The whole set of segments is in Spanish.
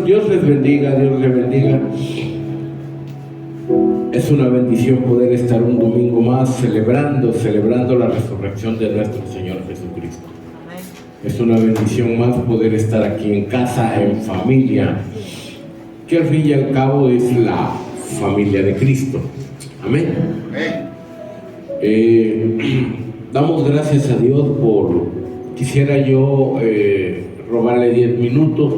Dios les bendiga, Dios les bendiga. Es una bendición poder estar un domingo más celebrando la resurrección de nuestro Señor Jesucristo. Es una bendición más poder estar aquí en casa, en familia, que al fin y al cabo es la familia de Cristo. Amén. Damos gracias a Dios quisiera yo robarle 10 minutos.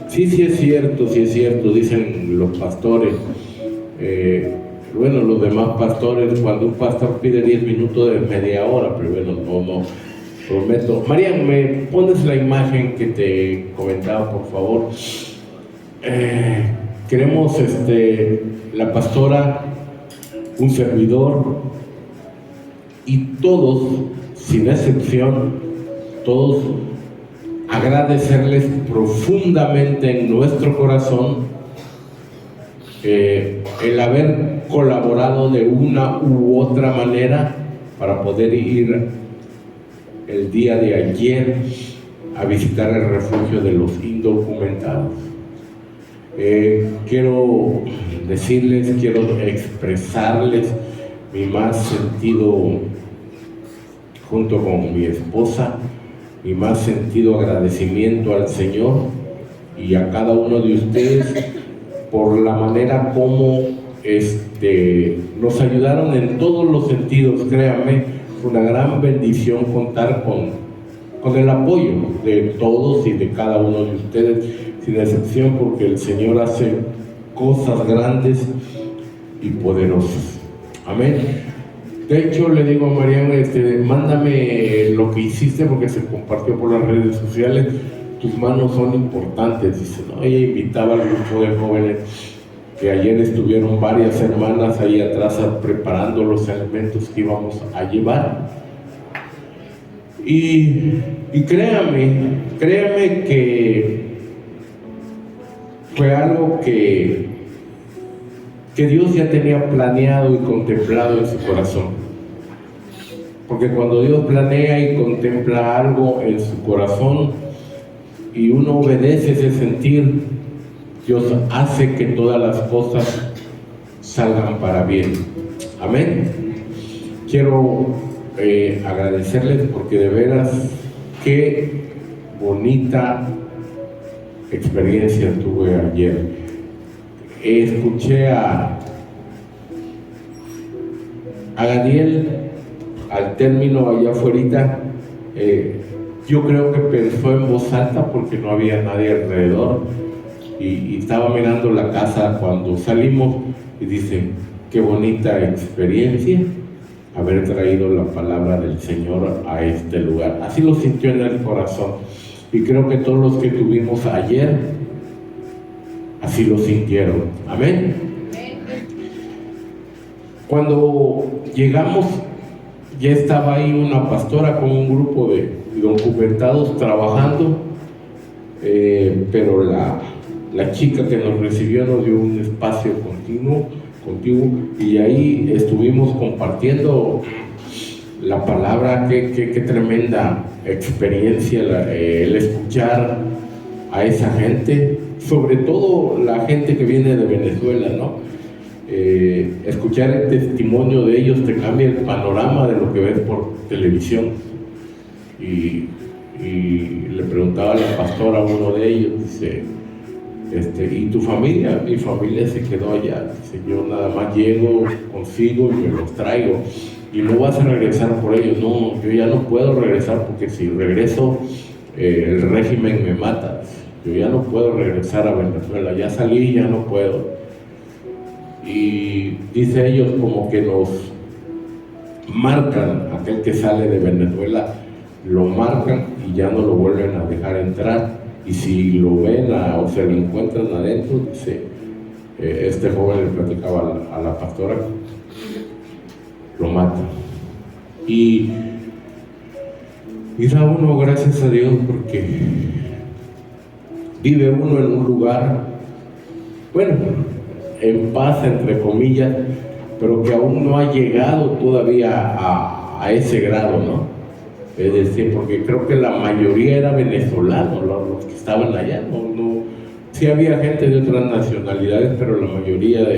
Sí es cierto, dicen los pastores. Bueno, los demás pastores, cuando un pastor pide 10 minutos es media hora, pero bueno, no prometo. María, ¿me pones la imagen que te comentaba, por favor? Queremos, la pastora, un servidor, y todos, sin excepción, todos agradecerles profundamente en nuestro corazón el haber colaborado de una u otra manera para poder ir el día de ayer a visitar el refugio de los indocumentados. Quiero decirles, quiero expresarles mi más sentido, junto con mi esposa, mi más sentido agradecimiento al Señor y a cada uno de ustedes por la manera como nos ayudaron en todos los sentidos. Créanme, fue una gran bendición contar con el apoyo de todos y de cada uno de ustedes, sin excepción, porque el Señor hace cosas grandes y poderosas. Amén. De hecho, le digo a Mariana, mándame lo que hiciste, porque se compartió por las redes sociales. Tus manos son importantes. Dice, ¿no? Ella invitaba al grupo de jóvenes, que ayer estuvieron varias hermanas ahí atrás preparando los alimentos que íbamos a llevar. Y créame que fue algo que Dios ya tenía planeado y contemplado en su corazón. Porque cuando Dios planea y contempla algo en su corazón y uno obedece ese sentir, Dios hace que todas las cosas salgan para bien. Amén. Quiero agradecerles, porque de veras qué bonita experiencia tuve ayer. Escuché a Daniel al término allá afuera. Yo creo que pensó en voz alta porque no había nadie alrededor, y estaba mirando la casa cuando salimos y dice, qué bonita experiencia haber traído la palabra del Señor a este lugar. Así lo sintió en el corazón, y creo que todos los que tuvimos ayer así lo sintieron. Amén. Cuando llegamos, ya estaba ahí una pastora con un grupo de documentados trabajando, pero la chica que nos recibió nos dio un espacio contiguo, y ahí estuvimos compartiendo la palabra. Qué tremenda experiencia el escuchar a esa gente, sobre todo la gente que viene de Venezuela, ¿no? Escuchar el testimonio de ellos te cambia el panorama de lo que ves por televisión. Y le preguntaba a la pastora a uno de ellos, dice, ¿y tu familia? Mi familia se quedó allá. Dice, yo nada más llego, consigo y me los traigo, y no vas a regresar por ellos. No, yo ya no puedo regresar, porque si regreso el régimen me mata. Yo ya no puedo regresar a Venezuela, ya salí, ya no puedo. Y dice, ellos como que nos marcan, aquel que sale de Venezuela lo marcan y ya no lo vuelven a dejar entrar, y si lo ven o se lo encuentran adentro, dice, este joven le platicaba a la pastora, lo matan. Y da uno gracias a Dios, porque vive uno en un lugar, bueno, en paz, entre comillas, pero que aún no ha llegado todavía a ese grado, ¿no? Es decir, porque creo que la mayoría era venezolano, los que estaban allá, no, Sí había gente de otras nacionalidades, pero la mayoría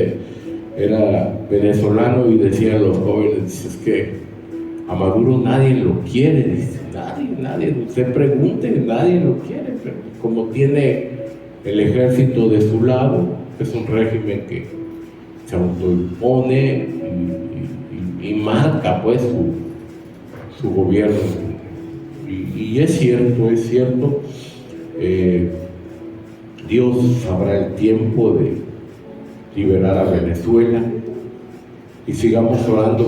era venezolano, y decían los jóvenes, es que a Maduro nadie lo quiere, dice, nadie, usted pregunte, nadie lo quiere, pero como tiene el ejército de su lado, es un régimen que se autoimpone y marca pues su gobierno. Y es cierto, Dios sabrá el tiempo de liberar a Venezuela, y sigamos orando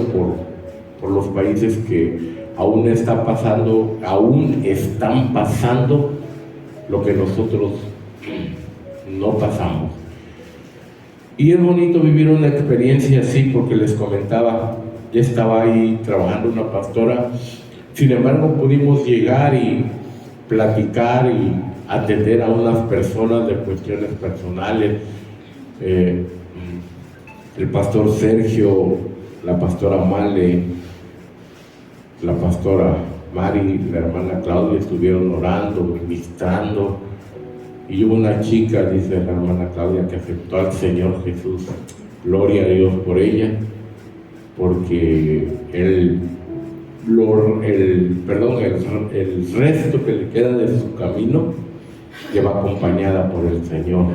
por los países que aún están pasando lo que nosotros no pasamos. Y es bonito vivir una experiencia así, porque les comentaba, ya estaba ahí trabajando una pastora, sin embargo pudimos llegar y platicar y atender a unas personas de cuestiones personales. El pastor Sergio, la pastora Male, la pastora Mari, la hermana Claudia estuvieron orando, ministrando, y hubo una chica, dice la hermana Claudia, que aceptó al Señor Jesús. Gloria a Dios por ella, porque el resto que le queda de su camino que va acompañada por el Señor,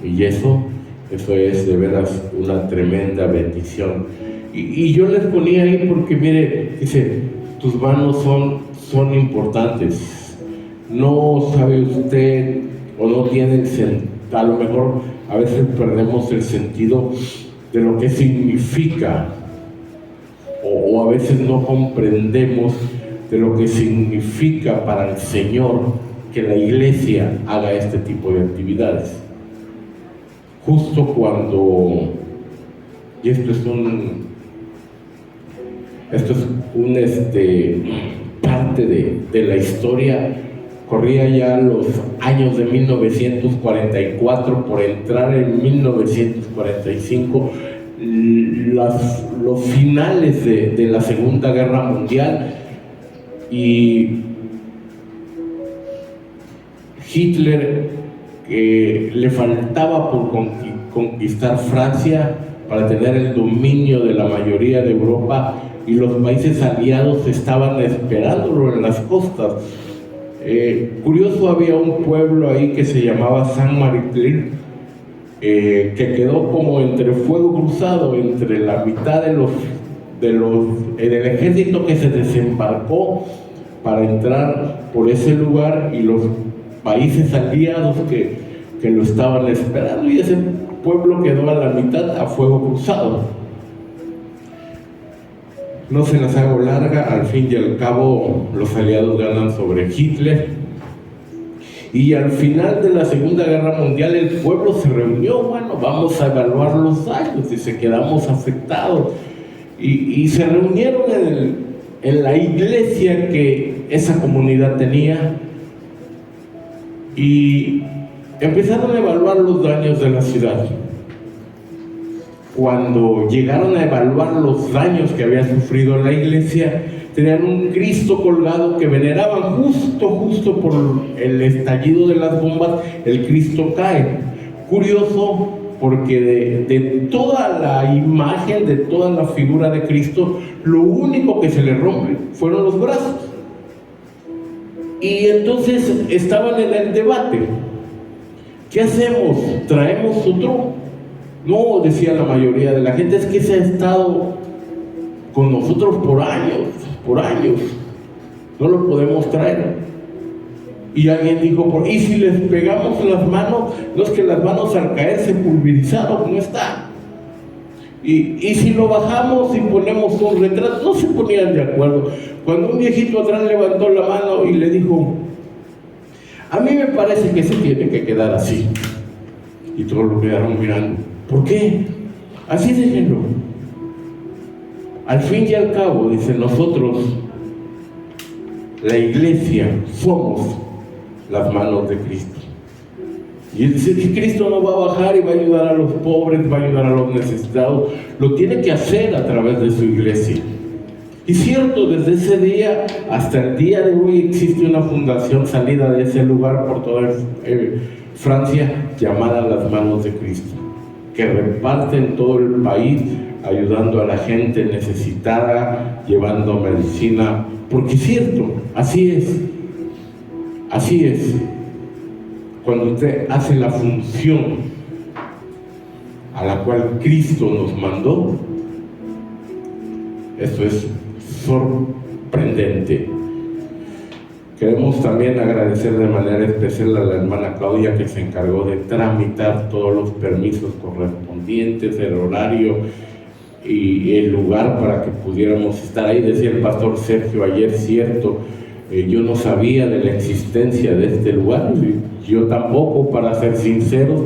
y eso es de veras una tremenda bendición. Y yo les ponía ahí porque mire, dice, tus manos son importantes. No sabe usted, o no tiene a lo mejor a veces perdemos el sentido de lo que significa, o a veces no comprendemos de lo que significa para el Señor que la iglesia haga este tipo de actividades. Justo cuando, y esto es parte de la historia, corría ya los años de 1944, por entrar en 1945, los finales de la Segunda Guerra Mundial, y Hitler, le faltaba por conquistar Francia para tener el dominio de la mayoría de Europa, y los países aliados estaban esperándolo en las costas. Curioso, había un pueblo ahí que se llamaba Saint-Martin, que quedó como entre fuego cruzado, entre la mitad del ejército que se desembarcó para entrar por ese lugar, y los países aliados que lo estaban esperando, y ese pueblo quedó a la mitad a fuego cruzado. No se las hago larga, al fin y al cabo los aliados ganan sobre Hitler, y al final de la Segunda Guerra Mundial el pueblo se reunió, bueno, vamos a evaluar los daños y se quedamos afectados, y se reunieron en la iglesia que esa comunidad tenía, y empezaron a evaluar los daños de la ciudad. Cuando llegaron a evaluar los daños que había sufrido la iglesia, tenían un Cristo colgado que veneraban. Justo por el estallido de las bombas, el Cristo cae. Curioso, porque de toda la imagen, de toda la figura de Cristo, lo único que se le rompe fueron los brazos. Y entonces estaban en el debate: ¿qué hacemos? ¿Traemos otro? No, decía la mayoría de la gente, es que se ha estado con nosotros por años, no lo podemos traer. Y alguien dijo, ¿y si les pegamos las manos? No, es que las manos al caer se pulverizaron, no está. Y si lo bajamos y ponemos un retrato, no se ponían de acuerdo. Cuando un viejito atrás levantó la mano y le dijo, a mí me parece que se tiene que quedar así. Y todos lo quedaron mirando. ¿Por qué? Así déjenlo. Al fin y al cabo, dice, nosotros, la iglesia, somos las manos de Cristo. Y él dice que Cristo no va a bajar y va a ayudar a los pobres, va a ayudar a los necesitados. Lo tiene que hacer a través de su iglesia. Y cierto, desde ese día hasta el día de hoy existe una fundación salida de ese lugar por todo Francia, llamada Las Manos de Cristo, que reparte en todo el país, ayudando a la gente necesitada, llevando medicina, porque es cierto, así es. Cuando usted hace la función a la cual Cristo nos mandó, esto es sorprendente. Queremos también agradecer de manera especial a la hermana Claudia, que se encargó de tramitar todos los permisos correspondientes, el horario y el lugar para que pudiéramos estar ahí. Decía el pastor Sergio ayer, cierto, yo no sabía de la existencia de este lugar, yo tampoco, para ser sinceros,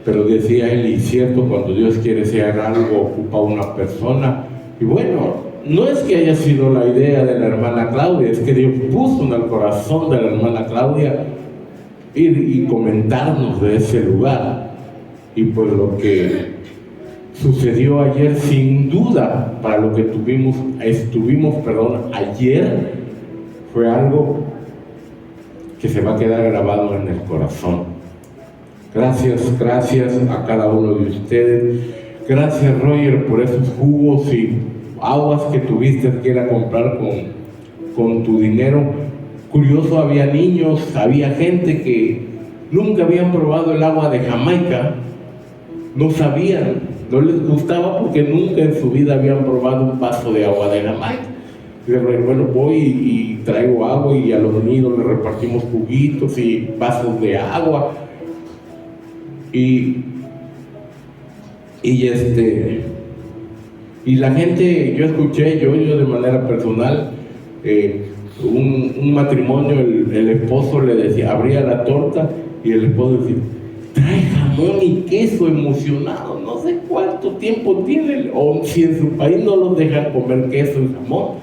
pero decía él, y cierto, cuando Dios quiere hacer algo, ocupa una persona. Y bueno, no es que haya sido la idea de la hermana Claudia, es que Dios puso en el corazón de la hermana Claudia ir y comentarnos de ese lugar. Y pues lo que sucedió ayer, sin duda, para lo que estuvimos ayer, fue algo que se va a quedar grabado en el corazón. Gracias a cada uno de ustedes. Gracias, Roger, por esos jugos y aguas que tuviste que ir a comprar con tu dinero. Curioso, había niños, había gente que nunca habían probado el agua de Jamaica, no sabían, no les gustaba porque nunca en su vida habían probado un vaso de agua de Jamaica. Y bueno, voy y traigo agua, y a los niños les repartimos juguitos y vasos de agua. Y la gente, yo escuché, yo de manera personal, un matrimonio, el esposo le decía, abría la torta y el esposo decía, trae jamón y queso, emocionado, no sé cuánto tiempo tiene, o si en su país no los dejan comer queso y jamón,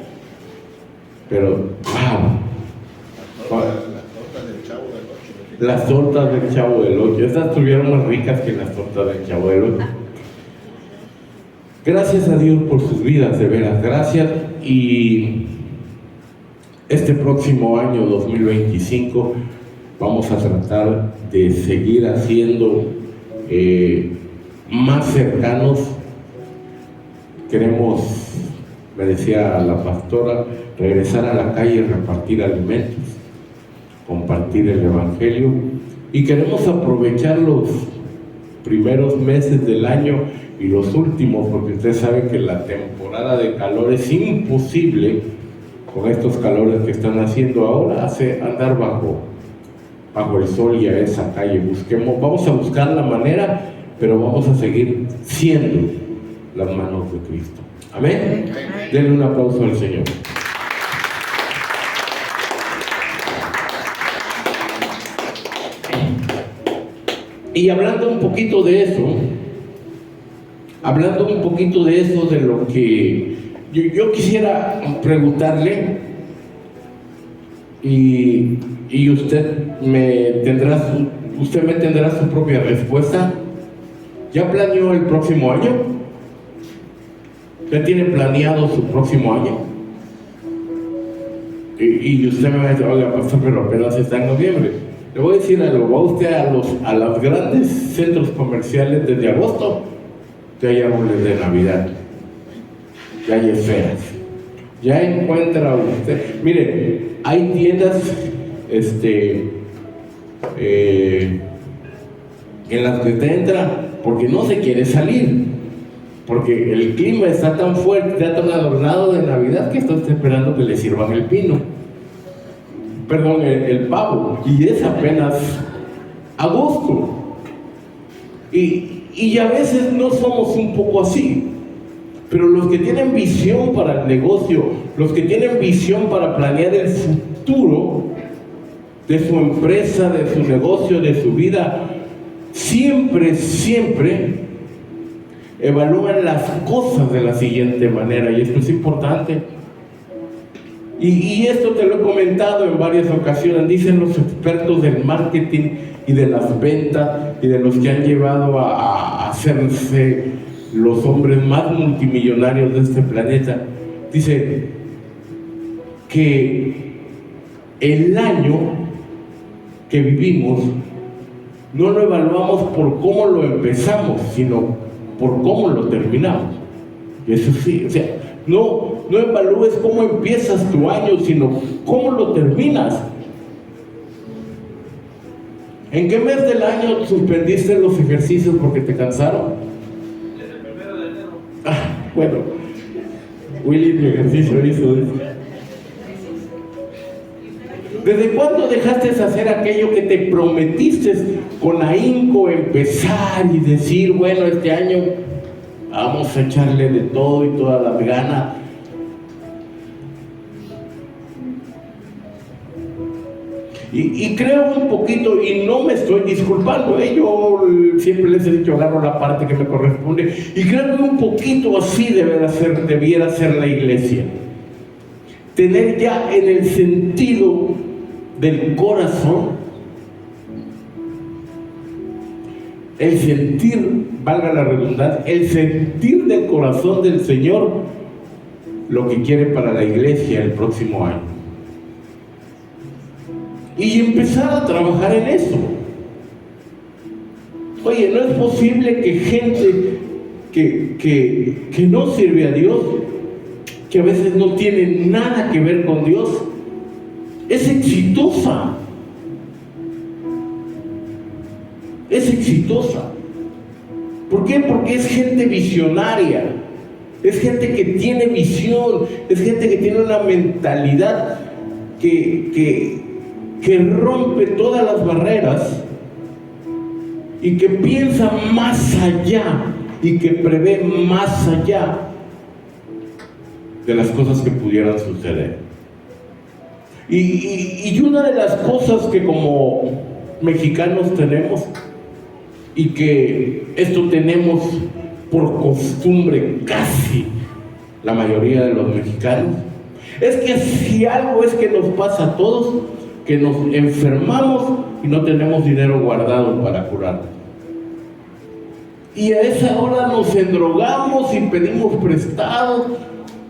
pero wow. Las tortas del Chavo del Ocho, estas estuvieron más ricas que las tortas del Chavo del Ocho. Gracias a Dios por sus vidas, de veras, gracias. Y este próximo año 2025 vamos a tratar de seguir haciendo más cercanos. Queremos, me decía la pastora, regresar a la calle y repartir alimentos, compartir el Evangelio, y queremos aprovechar los primeros meses del año y los últimos, porque usted sabe que la temporada de calor es imposible con estos calores que están haciendo ahora, hace andar bajo el sol y a esa calle. Vamos a buscar la manera, pero vamos a seguir siendo las manos de Cristo. Amén. Denle un aplauso al Señor. Y hablando un poquito de eso, de lo que yo quisiera preguntarle, y usted me tendrá su propia respuesta. ¿Ya planeó el próximo año? ¿Ya tiene planeado su próximo año? Y usted me va a decir, oiga, pastor, pero apenas está en noviembre. Le voy a decir algo, va usted a los grandes centros comerciales desde agosto, ya hay árboles de Navidad, ya hay esferas, ya encuentra usted, mire, hay tiendas en las que usted entra porque no se quiere salir, porque el clima está tan fuerte, está tan adornado de Navidad, que está usted esperando que le sirvan el pavo, y es apenas agosto. Y a veces no somos un poco así, pero los que tienen visión para el negocio, los que tienen visión para planear el futuro de su empresa, de su negocio, de su vida, siempre evalúan las cosas de la siguiente manera, y esto es importante. Y esto te lo he comentado en varias ocasiones. Dicen los expertos del marketing y de las ventas y de los que han llevado a hacerse los hombres más multimillonarios de este planeta, dice que el año que vivimos no lo evaluamos por cómo lo empezamos, sino por cómo lo terminamos. Eso sí, o sea, no evalúes cómo empiezas tu año, sino cómo lo terminas. ¿En qué mes del año suspendiste los ejercicios porque te cansaron? Desde el 1 de enero. Bueno, Willy, mi ejercicio hizo eso. ¿Desde cuándo dejaste de hacer aquello que te prometiste con ahínco empezar y decir, bueno, este año vamos a echarle de todo y todas las ganas? Y creo un poquito, y no me estoy disculpando, yo siempre les he dicho, agarro la parte que me corresponde, y creo que un poquito así debiera ser la iglesia. Tener ya en el sentido del corazón, el sentir, valga la redundancia, el sentir del corazón del Señor lo que quiere para la iglesia el próximo año. Y empezar a trabajar en eso. Oye, no es posible que gente que no sirve a Dios, que a veces no tiene nada que ver con Dios, es exitosa. Es exitosa. ¿Por qué? Porque es gente visionaria, es gente que tiene visión, es gente que tiene una mentalidad que rompe todas las barreras y que piensa más allá y que prevé más allá de las cosas que pudieran suceder. Y una de las cosas que como mexicanos tenemos, y que esto tenemos por costumbre casi la mayoría de los mexicanos, es que si algo es que nos pasa a todos, que nos enfermamos y no tenemos dinero guardado para curarnos. Y a esa hora nos endrogamos y pedimos prestado,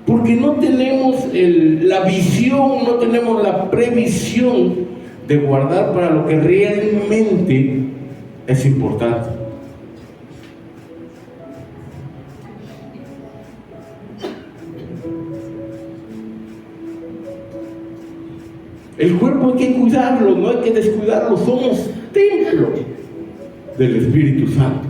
porque no tenemos la visión, no tenemos la previsión de guardar para lo que realmente es importante. El cuerpo hay que cuidarlo, no hay que descuidarlo, somos templo del Espíritu Santo.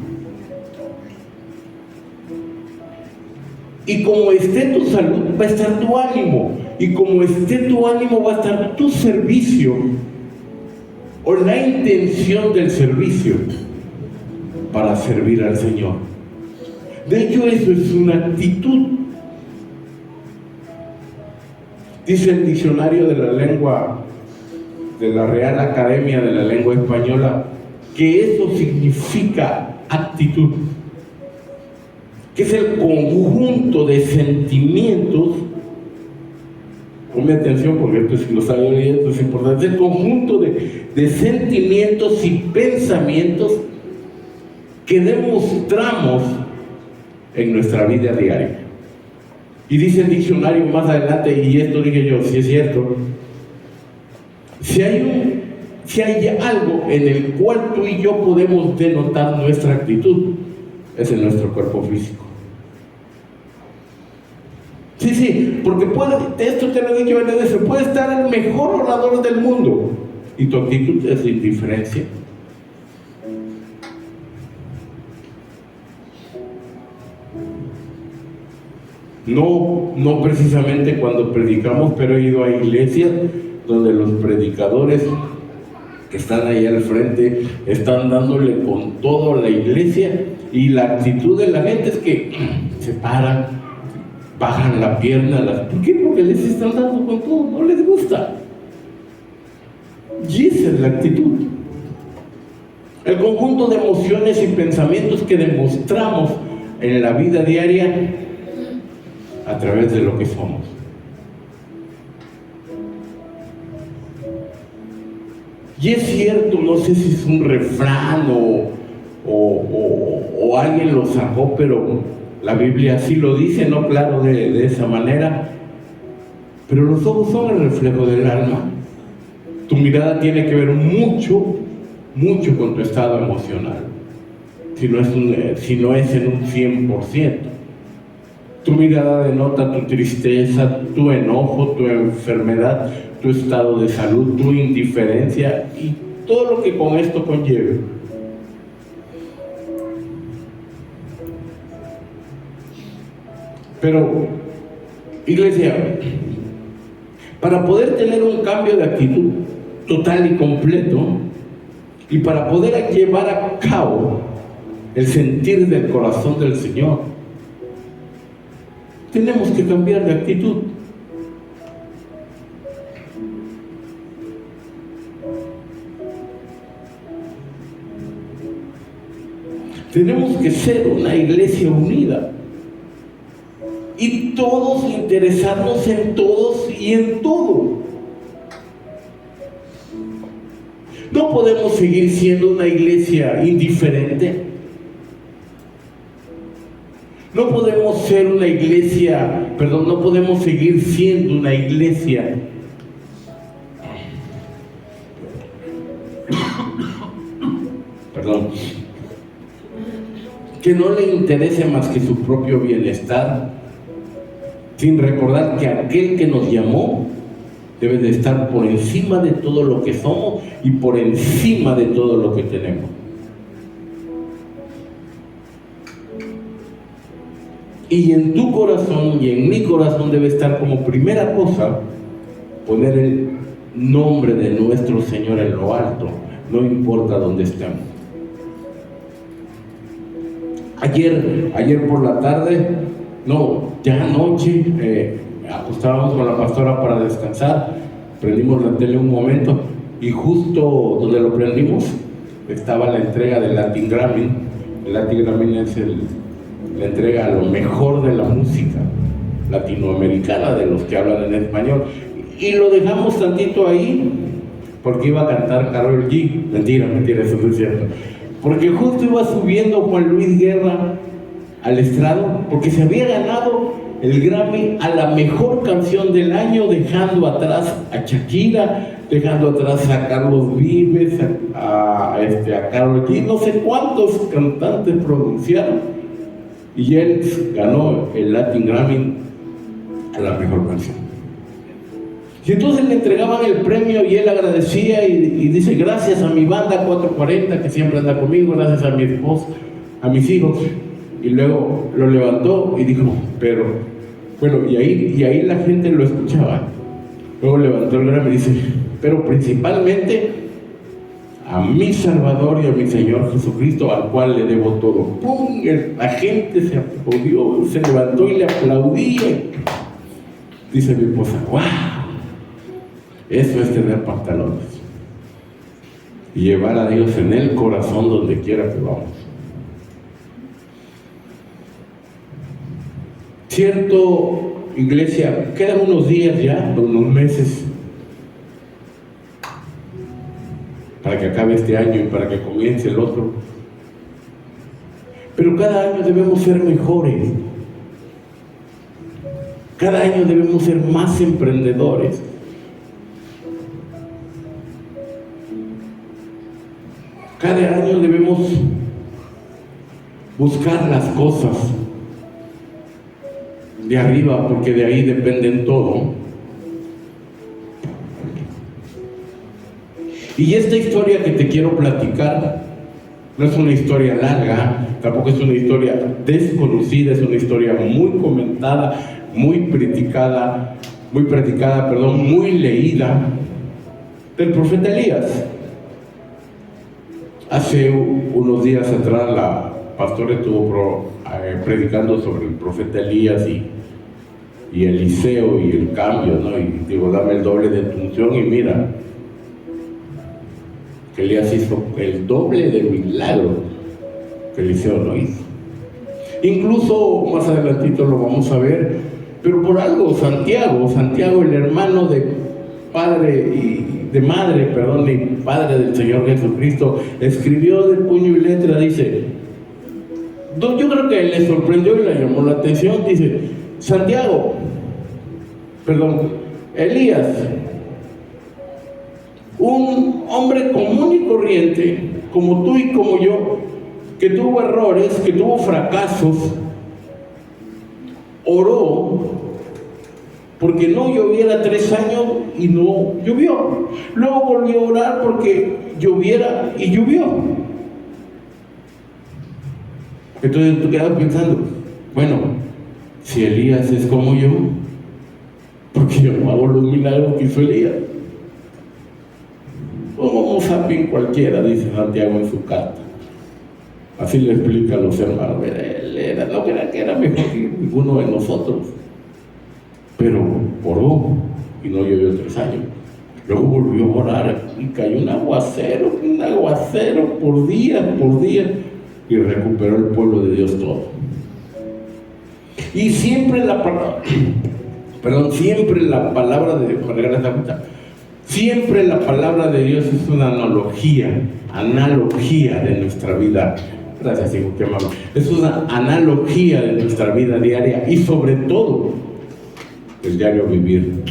Y como esté tu salud, va a estar tu ánimo. Y como esté tu ánimo, va a estar tu servicio, o la intención del servicio para servir al Señor. De hecho, eso es una actitud. Dice el diccionario de la lengua, de la Real Academia de la Lengua Española, que eso significa actitud, que es el conjunto de sentimientos. Ponme atención porque esto, si lo saben, esto es importante. Es el conjunto de sentimientos y pensamientos que demostramos en nuestra vida diaria. Y dice el diccionario más adelante, y esto dije yo, si es cierto, si hay algo en el cual tú y yo podemos denotar nuestra actitud, es en nuestro cuerpo físico. Sí, porque esto te lo he dicho varias veces, puede estar el mejor orador del mundo y tu actitud es de indiferencia. No precisamente cuando predicamos, pero he ido a iglesias donde los predicadores que están ahí al frente están dándole con todo a la iglesia, y la actitud de la gente es que se paran, bajan la pierna. ¿Por qué? Porque les están dando con todo, no les gusta. Y esa es la actitud. El conjunto de emociones y pensamientos que demostramos en la vida diaria a través de lo que somos. Y es cierto, no sé si es un refrán o alguien lo sacó, pero la Biblia así lo dice, no claro de esa manera, pero los ojos son el reflejo del alma. Tu mirada tiene que ver mucho mucho con tu estado emocional, si no es en un 100%. Tu mirada denota tu tristeza, tu enojo, tu enfermedad, tu estado de salud, tu indiferencia y todo lo que con esto conlleve. Pero, iglesia, para poder tener un cambio de actitud total y completo, y para poder llevar a cabo el sentir del corazón del Señor, tenemos que cambiar de actitud. Tenemos que ser una iglesia unida y todos interesarnos en todos y en todo. No podemos seguir siendo una iglesia indiferente. No podemos seguir siendo una iglesia que no le interese más que su propio bienestar, sin recordar que aquel que nos llamó debe de estar por encima de todo lo que somos y por encima de todo lo que tenemos. Y en tu corazón y en mi corazón debe estar como primera cosa poner el nombre de nuestro Señor en lo alto, no importa dónde estemos. Ayer por la tarde, ya anoche, acostábamos con la pastora para descansar, prendimos la tele un momento y justo donde lo prendimos estaba la entrega del Latin Grammy. El Latin Grammy es la entrega a lo mejor de la música latinoamericana, de los que hablan en español, y lo dejamos tantito ahí porque iba a cantar Karol G. Mentira, eso no es cierto, porque justo iba subiendo Juan Luis Guerra al estrado, porque se había ganado el Grammy a la mejor canción del año, dejando atrás a Shakira, dejando atrás a Carlos Vives, a Karol G, no sé cuántos cantantes pronunciaron, y él ganó el Latin Grammy a la mejor canción. Y entonces le entregaban el premio y él agradecía y dice: gracias a mi banda 440 que siempre anda conmigo, gracias a mi esposa, a mis hijos. Y luego lo levantó y dijo, pero bueno, y ahí la gente lo escuchaba. Luego levantó el Grammy y dice: pero principalmente a mi Salvador y a mi Señor Jesucristo, al cual le debo todo. ¡Pum! La gente se aplaudió, se levantó y le aplaudía. Dice mi esposa: ¡wow! Eso es tener pantalones y llevar a Dios en el corazón donde quiera que vamos. Cierto, iglesia, quedan unos días ya, unos meses, para que acabe este año y para que comience el otro. Pero cada año debemos ser mejores. Cada año debemos ser más emprendedores. Cada año debemos buscar las cosas de arriba, porque de ahí dependen todo. Y esta historia que te quiero platicar no es una historia larga, tampoco es una historia desconocida, es una historia muy comentada, muy predicada, muy leída, del profeta Elías. Hace unos días atrás la pastora estuvo predicando sobre el profeta Elías y Eliseo y el cambio, ¿no? Y digo, dame el doble de tu unción, y mira, que Elías hizo el doble de milagro que Eliseo no hizo. Incluso más adelantito lo vamos a ver, pero por algo Santiago, el hermano de padre y del Señor Jesucristo, escribió de puño y letra, dice, yo creo que le sorprendió y le llamó la atención, dice, Elías, Un hombre común y corriente, como tú y como yo, que tuvo errores, que tuvo fracasos, oró porque no lloviera 3 años y no llovió. Luego volvió a orar porque lloviera y llovió. Entonces tú quedas pensando, bueno, si Elías es como yo, ¿por qué yo no hago los milagros que hizo Elías? Homo sapien cualquiera, dice Santiago en su carta. Así le explica a los hermanos. Él no creía que era mejor que ninguno de nosotros, pero oró y no llovió 3 años. Luego volvió a orar y cayó un aguacero por día, y recuperó el pueblo de Dios todo. Y siempre la palabra, siempre la palabra de Dios, siempre la palabra de Dios es una analogía de nuestra vida. Gracias, hijo, qué amable. Es una analogía de nuestra vida diaria y sobre todo el diario vivir.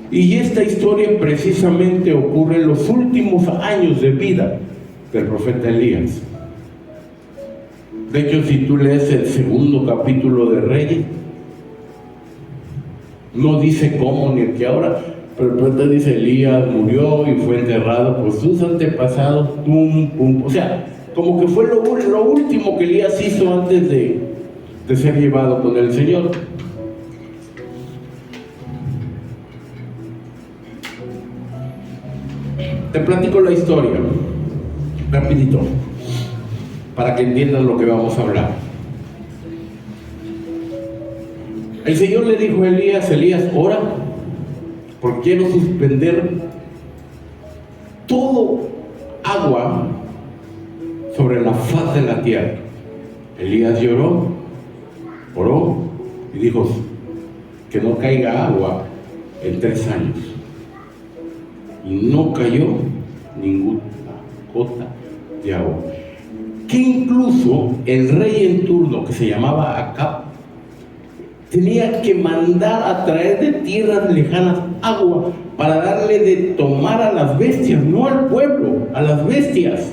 Y esta historia precisamente ocurre en los últimos años de vida del profeta Elías. De hecho, si tú lees el 2 capítulo de Reyes, no dice cómo ni a qué hora, pero el profeta dice: Elías murió y fue enterrado por sus antepasados, o sea, como que fue lo último que Elías hizo antes de ser llevado con el Señor. Te platico la historia, rapidito, para que entiendan lo que vamos a hablar. El Señor le dijo a Elías: ora, porque quiero suspender todo agua sobre la faz de la tierra. Elías oró y dijo: que no caiga agua en 3 años. Y no cayó ninguna gota de agua. Que incluso el rey en turno, que se llamaba Acab, tenía que mandar a traer de tierras lejanas agua para darle de tomar a las bestias, no al pueblo, a las bestias.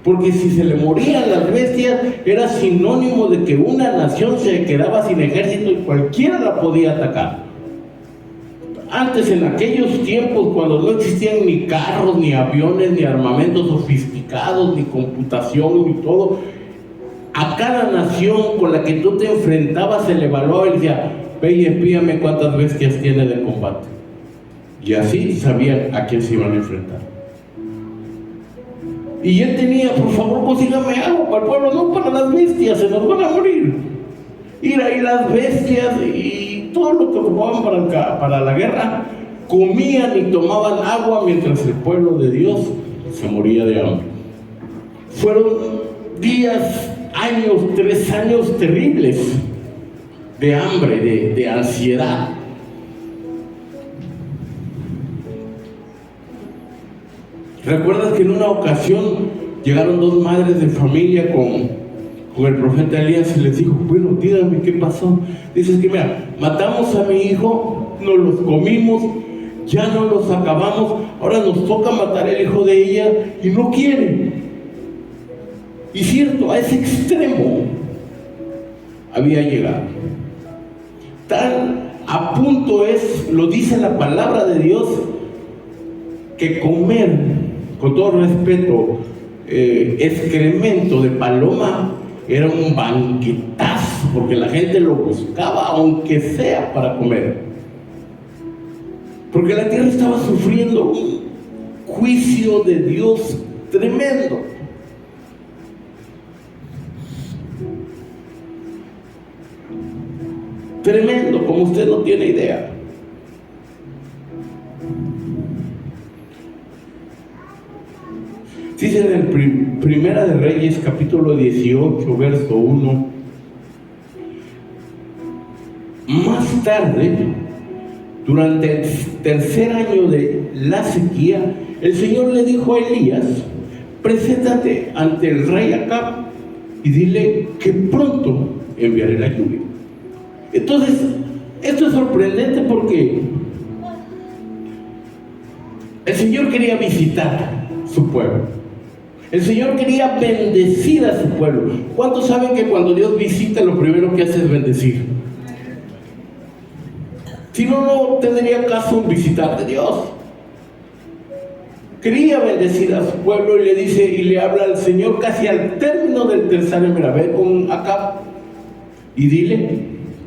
Porque si se le morían las bestias, era sinónimo de que una nación se quedaba sin ejército y cualquiera la podía atacar. Antes, en aquellos tiempos, cuando no existían ni carros, ni aviones, ni armamentos sofisticados, ni computación, ni todo, a cada nación con la que tú te enfrentabas se le evaluaba y decía: ve y espíame cuántas bestias tiene de combate. Y así sabían a quién se iban a enfrentar. Y él tenía: por favor, consígame agua para el pueblo, no para las bestias, se nos van a morir. Y las bestias y todo lo que ocupaban para la guerra, comían y tomaban agua mientras el pueblo de Dios se moría de hambre. Fueron días, años, 3 años terribles de hambre, de ansiedad. ¿Recuerdas que en una ocasión llegaron 2 madres de familia con el profeta Elías y les dijo: bueno, díganme qué pasó? Dices que mira, matamos a mi hijo, nos los comimos, ya no los acabamos, ahora nos toca matar el hijo de ella y no quieren. Y cierto, a ese extremo había llegado. Tan a punto es, lo dice la palabra de Dios, que comer, con todo respeto, excremento de paloma era un banquetazo, porque la gente lo buscaba, aunque sea para comer. Porque la tierra estaba sufriendo un juicio de Dios tremendo. Tremendo, como usted no tiene idea. Dice en el Primera de Reyes, capítulo 18, verso 1: más tarde, durante el 3er año de la sequía, el Señor le dijo a Elías: preséntate ante el rey Acab y dile que pronto enviaré la lluvia. Entonces, Esto es sorprendente porque el Señor quería visitar su pueblo. El Señor quería bendecir a su pueblo. ¿Cuántos saben que cuando Dios visita, lo primero que hace es bendecir? Si no, no tendría caso visitar de Dios. Quería bendecir a su pueblo y le dice, y le habla al Señor casi al término del tercer año. Mira, ve con Acab y dile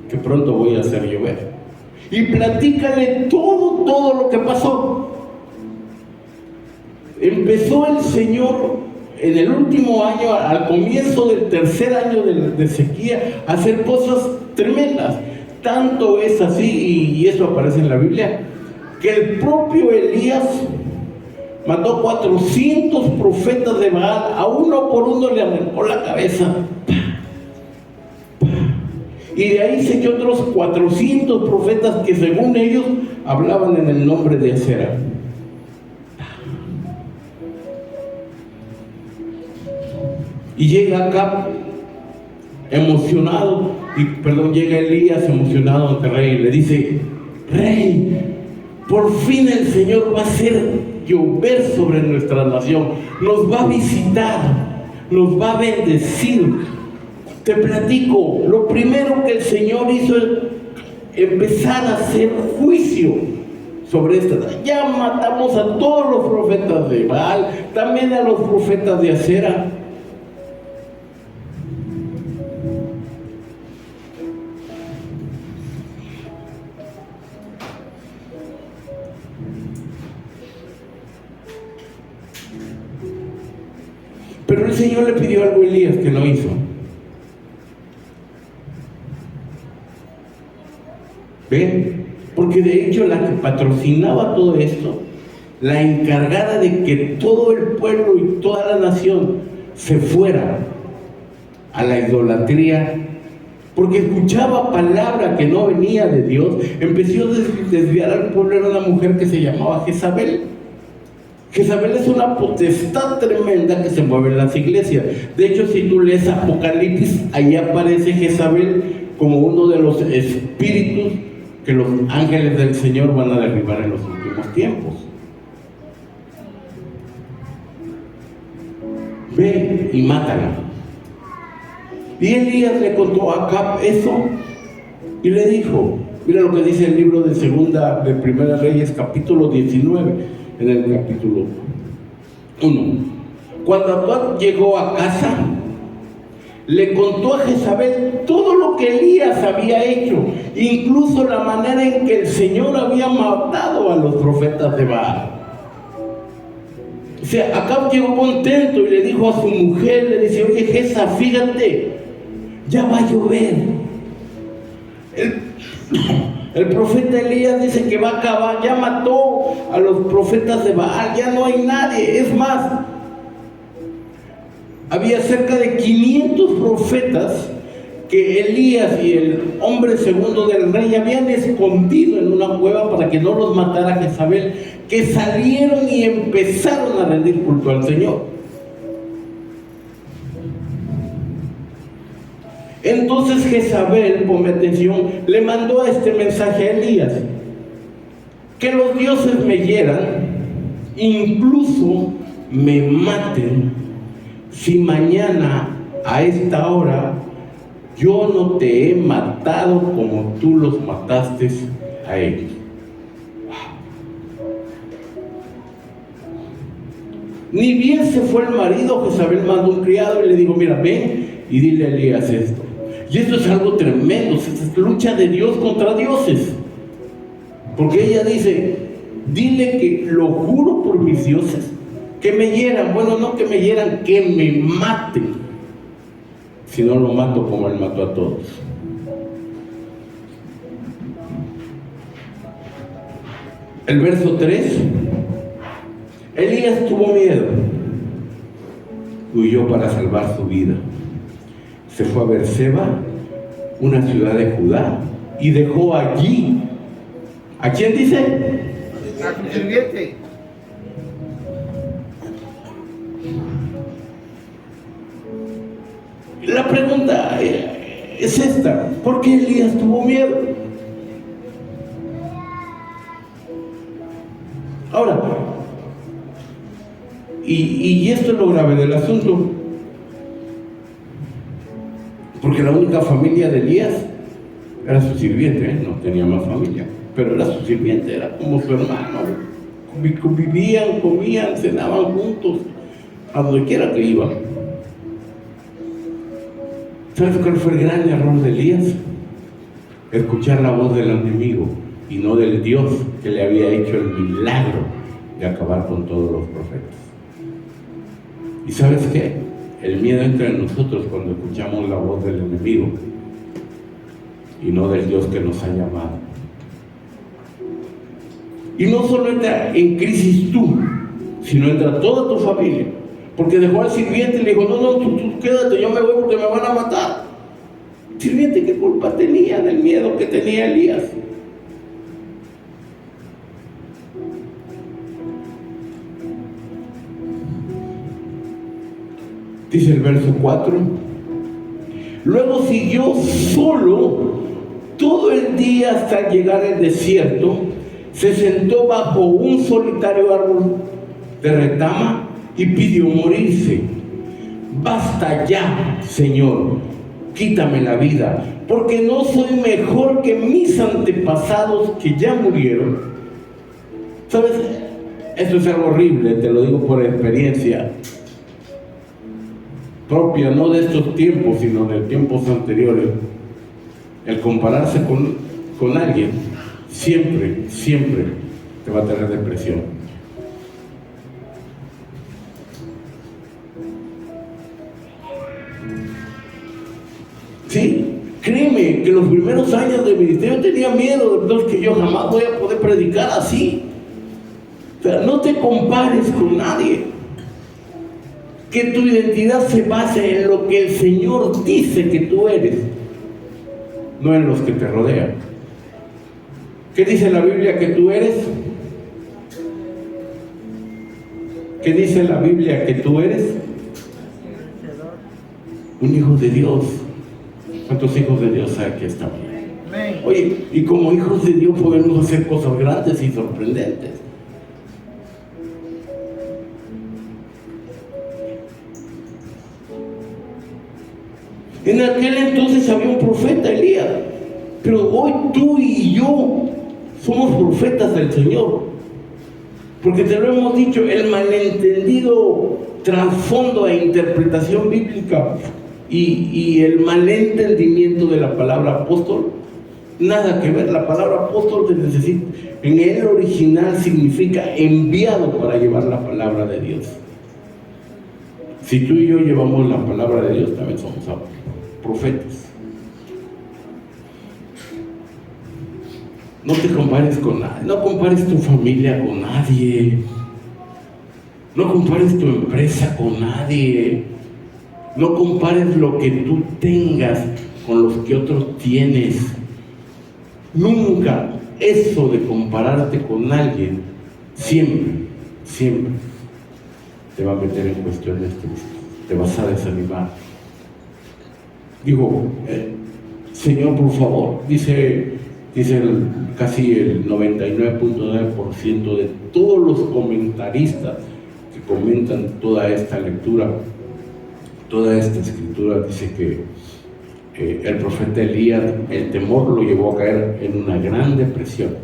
que pronto voy a hacer llover. Y platícale todo lo que pasó. Empezó el Señor en el último año, al comienzo del tercer año de sequía, a hacer cosas tremendas. Tanto es así, y eso aparece en la Biblia, que el propio Elías mató 400 profetas de Baal. A uno por uno le arrancó la cabeza. Y de ahí se echó otros 400 profetas que según ellos hablaban en el nombre de Acera. Y llega Acab emocionado, llega Elías emocionado ante el rey y le dice: Rey, por fin el Señor va a hacer llover sobre nuestra nación, nos va a visitar, nos va a bendecir. Te platico, lo primero que el Señor hizo es empezar a hacer juicio sobre esta. Ya matamos a todos los profetas de Baal, también a los profetas de Acera. Pero el Señor le pidió algo a Elías que no hizo. ¿Ven? Porque de hecho la que patrocinaba todo esto, la encargada de que todo el pueblo y toda la nación se fuera a la idolatría, porque escuchaba palabra que no venía de Dios, empezó a desviar al pueblo. Era una mujer que se llamaba Jezabel. Jezabel es una potestad tremenda que se mueve en las iglesias. De hecho, si tú lees Apocalipsis, ahí aparece Jezabel como uno de los espíritus que los ángeles del Señor van a derribar en los últimos tiempos. Ve y mátala. Y Elías le contó a Acab eso y le dijo, mira lo que dice el libro de Primera Reyes, capítulo 19. En el capítulo 1. Cuando Acab llegó a casa, le contó a Jezabel todo lo que Elías había hecho, incluso la manera en que el Señor había matado a los profetas de Baal. O sea, Acab llegó contento y le dijo a su mujer, le dice: oye, Jeza, fíjate, ya va a llover. El profeta Elías dice que va a acabar, ya mató a los profetas de Baal, ya no hay nadie. Es más, había cerca de 500 profetas que Elías y el hombre segundo del rey habían escondido en una cueva para que no los matara Jezabel, que salieron y empezaron a rendir culto al Señor. Entonces Jezabel, ponme atención, le mandó este mensaje a Elías: que los dioses me hieran, incluso me maten, si mañana a esta hora yo no te he matado como tú los mataste a ellos. Ni bien se fue el marido, Jezabel mandó un criado y le dijo: mira, ven y dile a Elías esto. Y esto es algo tremendo, es lucha de Dios contra dioses. Porque ella dice: dile que lo juro por mis dioses, que me hieran. Bueno, no que me hieran, que me maten. Si no lo mato como él mató a todos. El verso 3. Elías tuvo miedo, huyó para salvar su vida. Se fue a Berseba, una ciudad de Judá, y dejó allí, ¿a quién dice? A su sirviente. La pregunta es esta: ¿por qué Elías tuvo miedo? Y esto es lo grave del asunto. Porque la única familia de Elías era su sirviente, no tenía más familia, pero era su sirviente, era como su hermano. Convivían, comían, cenaban juntos, a donde quiera que iban. ¿Sabes cuál fue el gran error de Elías? Escuchar la voz del enemigo y no del Dios que le había hecho el milagro de acabar con todos los profetas. ¿Y sabes qué? El miedo entra en nosotros cuando escuchamos la voz del enemigo y no del Dios que nos ha llamado. Y no solo entra en crisis tú, sino entra toda tu familia. Porque dejó al sirviente y le dijo, no, tú quédate, yo me voy porque me van a matar. El sirviente, ¿qué culpa tenía del miedo que tenía Elías? Dice el verso 4. Luego siguió solo todo el día hasta llegar al desierto. Se sentó bajo un solitario árbol de retama y pidió morirse. Basta ya, Señor, quítame la vida, porque no soy mejor que mis antepasados que ya murieron. ¿Sabes? Esto es algo horrible, te lo digo por experiencia propia, no de estos tiempos, sino de tiempos anteriores. El compararse con alguien siempre te va a tener depresión. Sí, créeme que los primeros años de ministerio tenía miedo de que yo jamás voy a poder predicar así. O sea, no te compares con nadie. Que tu identidad se base en lo que el Señor dice que tú eres, no en los que te rodean. ¿Qué dice la Biblia que tú eres? ¿Qué dice la Biblia que tú eres? Un hijo de Dios. ¿Cuántos hijos de Dios hay aquí están? Oye, y como hijos de Dios podemos hacer cosas grandes y sorprendentes. En aquel entonces había un profeta, Elías, pero hoy tú y yo somos profetas del Señor, porque te lo hemos dicho, el malentendido trasfondo e interpretación bíblica y el malentendimiento de la palabra apóstol, nada que ver. La palabra apóstol en el original significa enviado para llevar la palabra de Dios. Si tú y yo llevamos la palabra de Dios, también somos profetas. No te compares con nadie, no compares tu familia con nadie, no compares tu empresa con nadie, no compares lo que tú tengas con los que otros tienes. Nunca eso de compararte con alguien, siempre te va a meter en cuestiones tristes, te vas a desanimar. Digo, Señor, por favor, dice casi el 99.9% de todos los comentaristas que comentan toda esta lectura, toda esta escritura, dice que el profeta Elías, el temor lo llevó a caer en una gran depresión.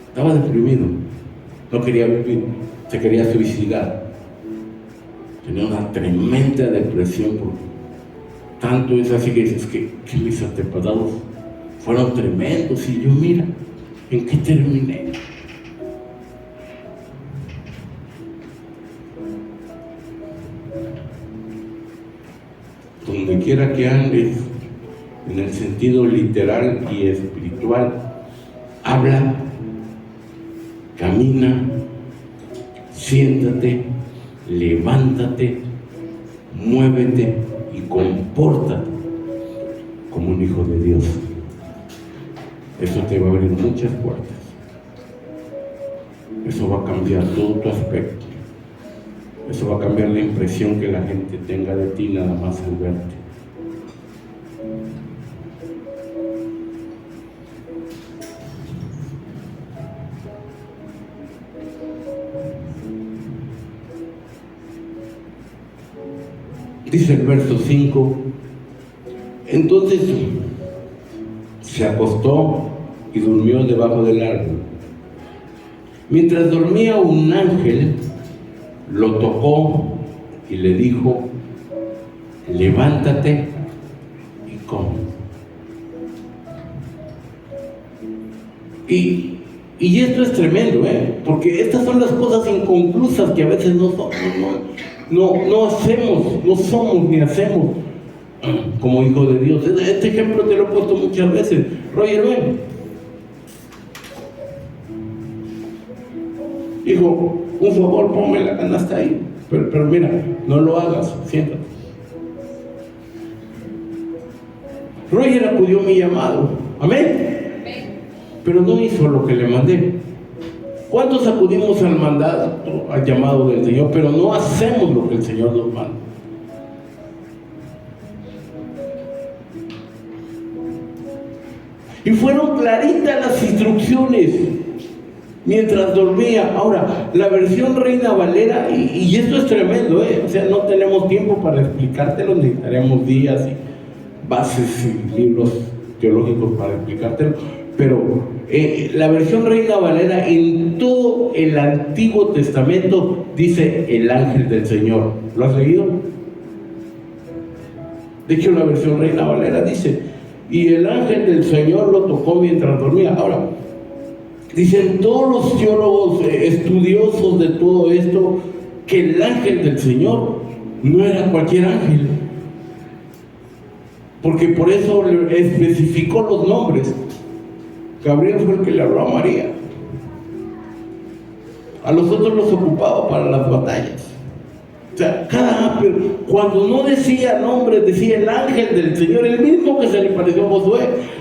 Estaba deprimido, no quería vivir, se quería suicidar. Tenía una tremenda depresión, porque tanto es así que dices que mis antepasados fueron tremendos y yo mira en qué terminé. Donde quiera que andes, en el sentido literal y espiritual, habla, camina, siéntate, levántate, muévete y compórtate como un hijo de Dios. Eso te va a abrir muchas puertas. Eso va a cambiar todo tu aspecto. Eso va a cambiar la impresión que la gente tenga de ti nada más al verte. Dice el verso 5, entonces se acostó y durmió debajo del árbol. Mientras dormía, un ángel lo tocó y le dijo, levántate y come. Y esto es tremendo, porque estas son las cosas inconclusas que a veces no hacemos, no somos ni hacemos como hijos de Dios. Este ejemplo te lo he puesto muchas veces. Roger, ven. Hijo, un favor, ponme la canasta ahí. Pero mira, no lo hagas, siéntate. Roger acudió a mi llamado. Amén. Pero no hizo lo que le mandé. ¿Cuántos acudimos al mandato, al llamado del Señor, pero no hacemos lo que el Señor nos manda? Y fueron claritas las instrucciones mientras dormía. Ahora, la versión Reina Valera, y esto es tremendo, o sea, no tenemos tiempo para explicártelo, necesitaremos días y bases y libros teológicos para explicártelo, pero la versión Reina Valera en todo el Antiguo Testamento dice el ángel del Señor. ¿Lo has leído? De hecho, la versión Reina Valera dice, y el ángel del Señor lo tocó mientras dormía. Ahora, dicen todos los teólogos estudiosos de todo esto que el ángel del Señor no era cualquier ángel, porque por eso le especificó los nombres. Gabriel fue el que le habló a María. A los otros los ocupaba para las batallas. O sea, cada ángel, cuando no decía nombre, decía el ángel del Señor, el mismo que se le pareció a Josué,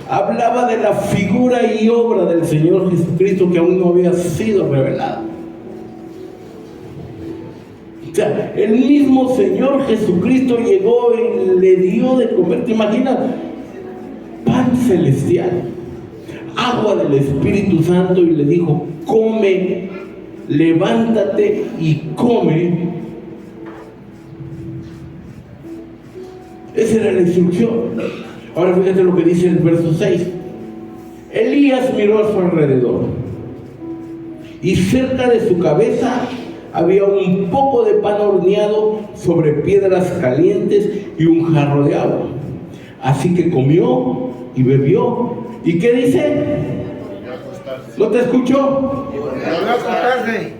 hablaba de la figura y obra del Señor Jesucristo que aún no había sido revelada. O sea, el mismo Señor Jesucristo llegó y le dio de comer. ¿Te imaginas? Pan celestial, agua del Espíritu Santo, y le dijo, come, levántate y come. Esa era la instrucción. Ahora fíjate lo que dice el verso 6. Elías miró a su alrededor y cerca de su cabeza había un poco de pan horneado sobre piedras calientes y un jarro de agua. Así que comió y bebió. ¿Y qué dice? ¿No te escuchó? Volvió a acostarse.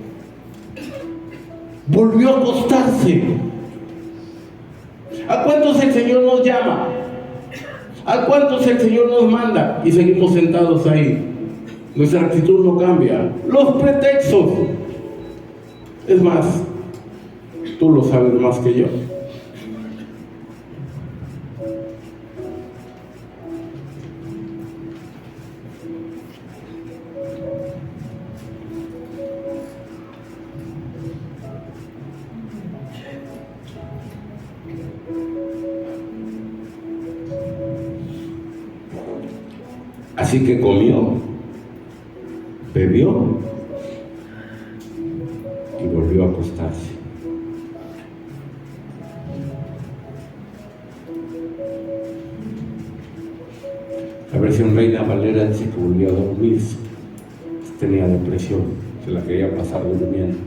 Volvió a acostarse. ¿A cuántos el Señor nos llama? ¿A cuántos el Señor nos manda? Y seguimos sentados ahí. Nuestra actitud no cambia. Los pretextos. Es más, tú lo sabes más que yo. Así que comió, bebió y volvió a acostarse. La versión Reina Valera dice que volvió a dormir. Tenía depresión, se la quería pasar durmiendo.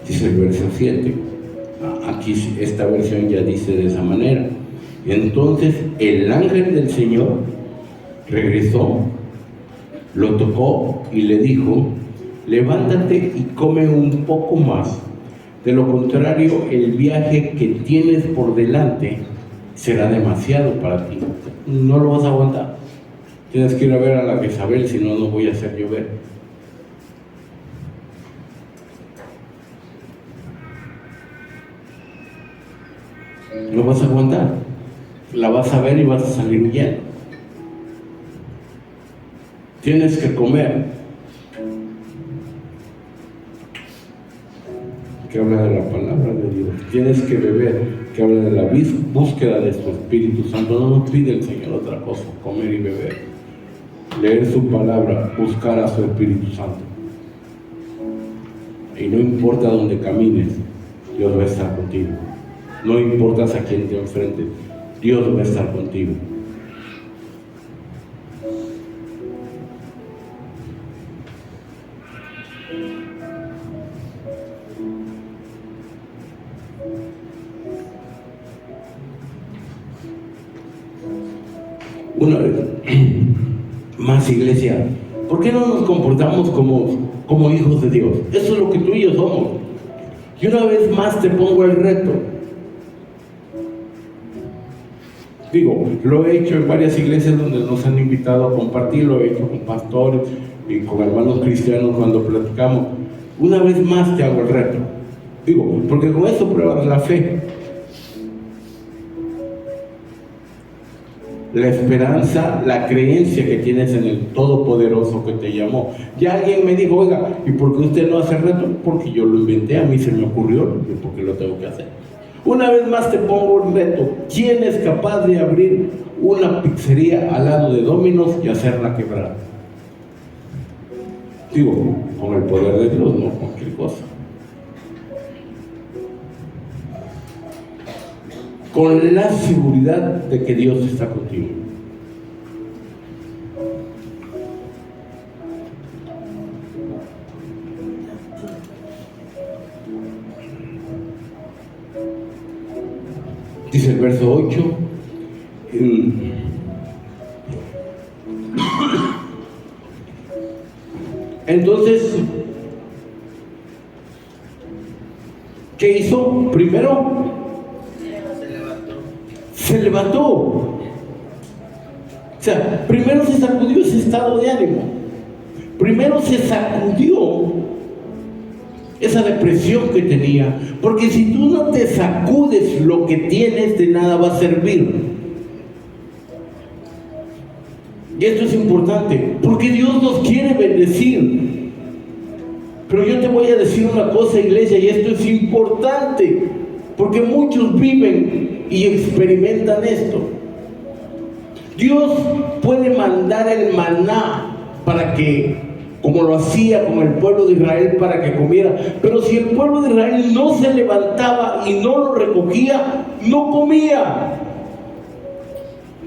Dice el verso 7. Aquí esta versión ya dice de esa manera. Entonces el ángel del Señor regresó, lo tocó y le dijo, levántate y come un poco más. De lo contrario, el viaje que tienes por delante será demasiado para ti. No lo vas a aguantar. Tienes que ir a ver a la Jezabel, si no, no voy a hacer llover. No vas a aguantar. La vas a ver y vas a salir huyendo. Tienes que comer. Que habla de la palabra de Dios. Tienes que beber. que habla de la búsqueda de su Espíritu Santo. No nos pide el Señor otra cosa, comer y beber, leer su palabra, buscar a su Espíritu Santo. Y no importa dónde camines, Dios va a estar contigo. No importa a quién te enfrentes, Dios va a estar contigo. Una vez más, iglesia, ¿por qué no nos comportamos como hijos de Dios? Eso es lo que tú y yo somos. Y una vez más te pongo el reto. Digo, lo he hecho en varias iglesias donde nos han invitado a compartir, lo he hecho con pastores y con hermanos cristianos cuando platicamos. Una vez más te hago el reto. Digo, porque con eso pruebas la fe, la esperanza, la creencia que tienes en el Todopoderoso que te llamó. Ya alguien me dijo, oiga, ¿y por qué usted no hace reto? Porque yo lo inventé, a mí se me ocurrió, ¿por qué lo tengo que hacer? Una vez más te pongo el reto. ¿Quién es capaz de abrir una pizzería al lado de Domino's y hacerla quebrar? Digo, con el poder de Dios, no cualquier cosa. Con la seguridad de que Dios está contigo. Dice el verso 8, entonces, ¿qué hizo? Primero se levantó. O sea, primero se sacudió ese estado de ánimo. Primero se sacudió esa depresión que tenía. Porque si tú no te sacudes lo que tienes, de nada va a servir. Y esto es importante, porque Dios nos quiere bendecir. Pero yo te voy a decir una cosa, iglesia, y esto es importante, porque muchos viven y experimentan esto. Dios puede mandar el maná para que, como lo hacía con el pueblo de Israel, para que comiera, pero si el pueblo de Israel no se levantaba y no lo recogía, no comía.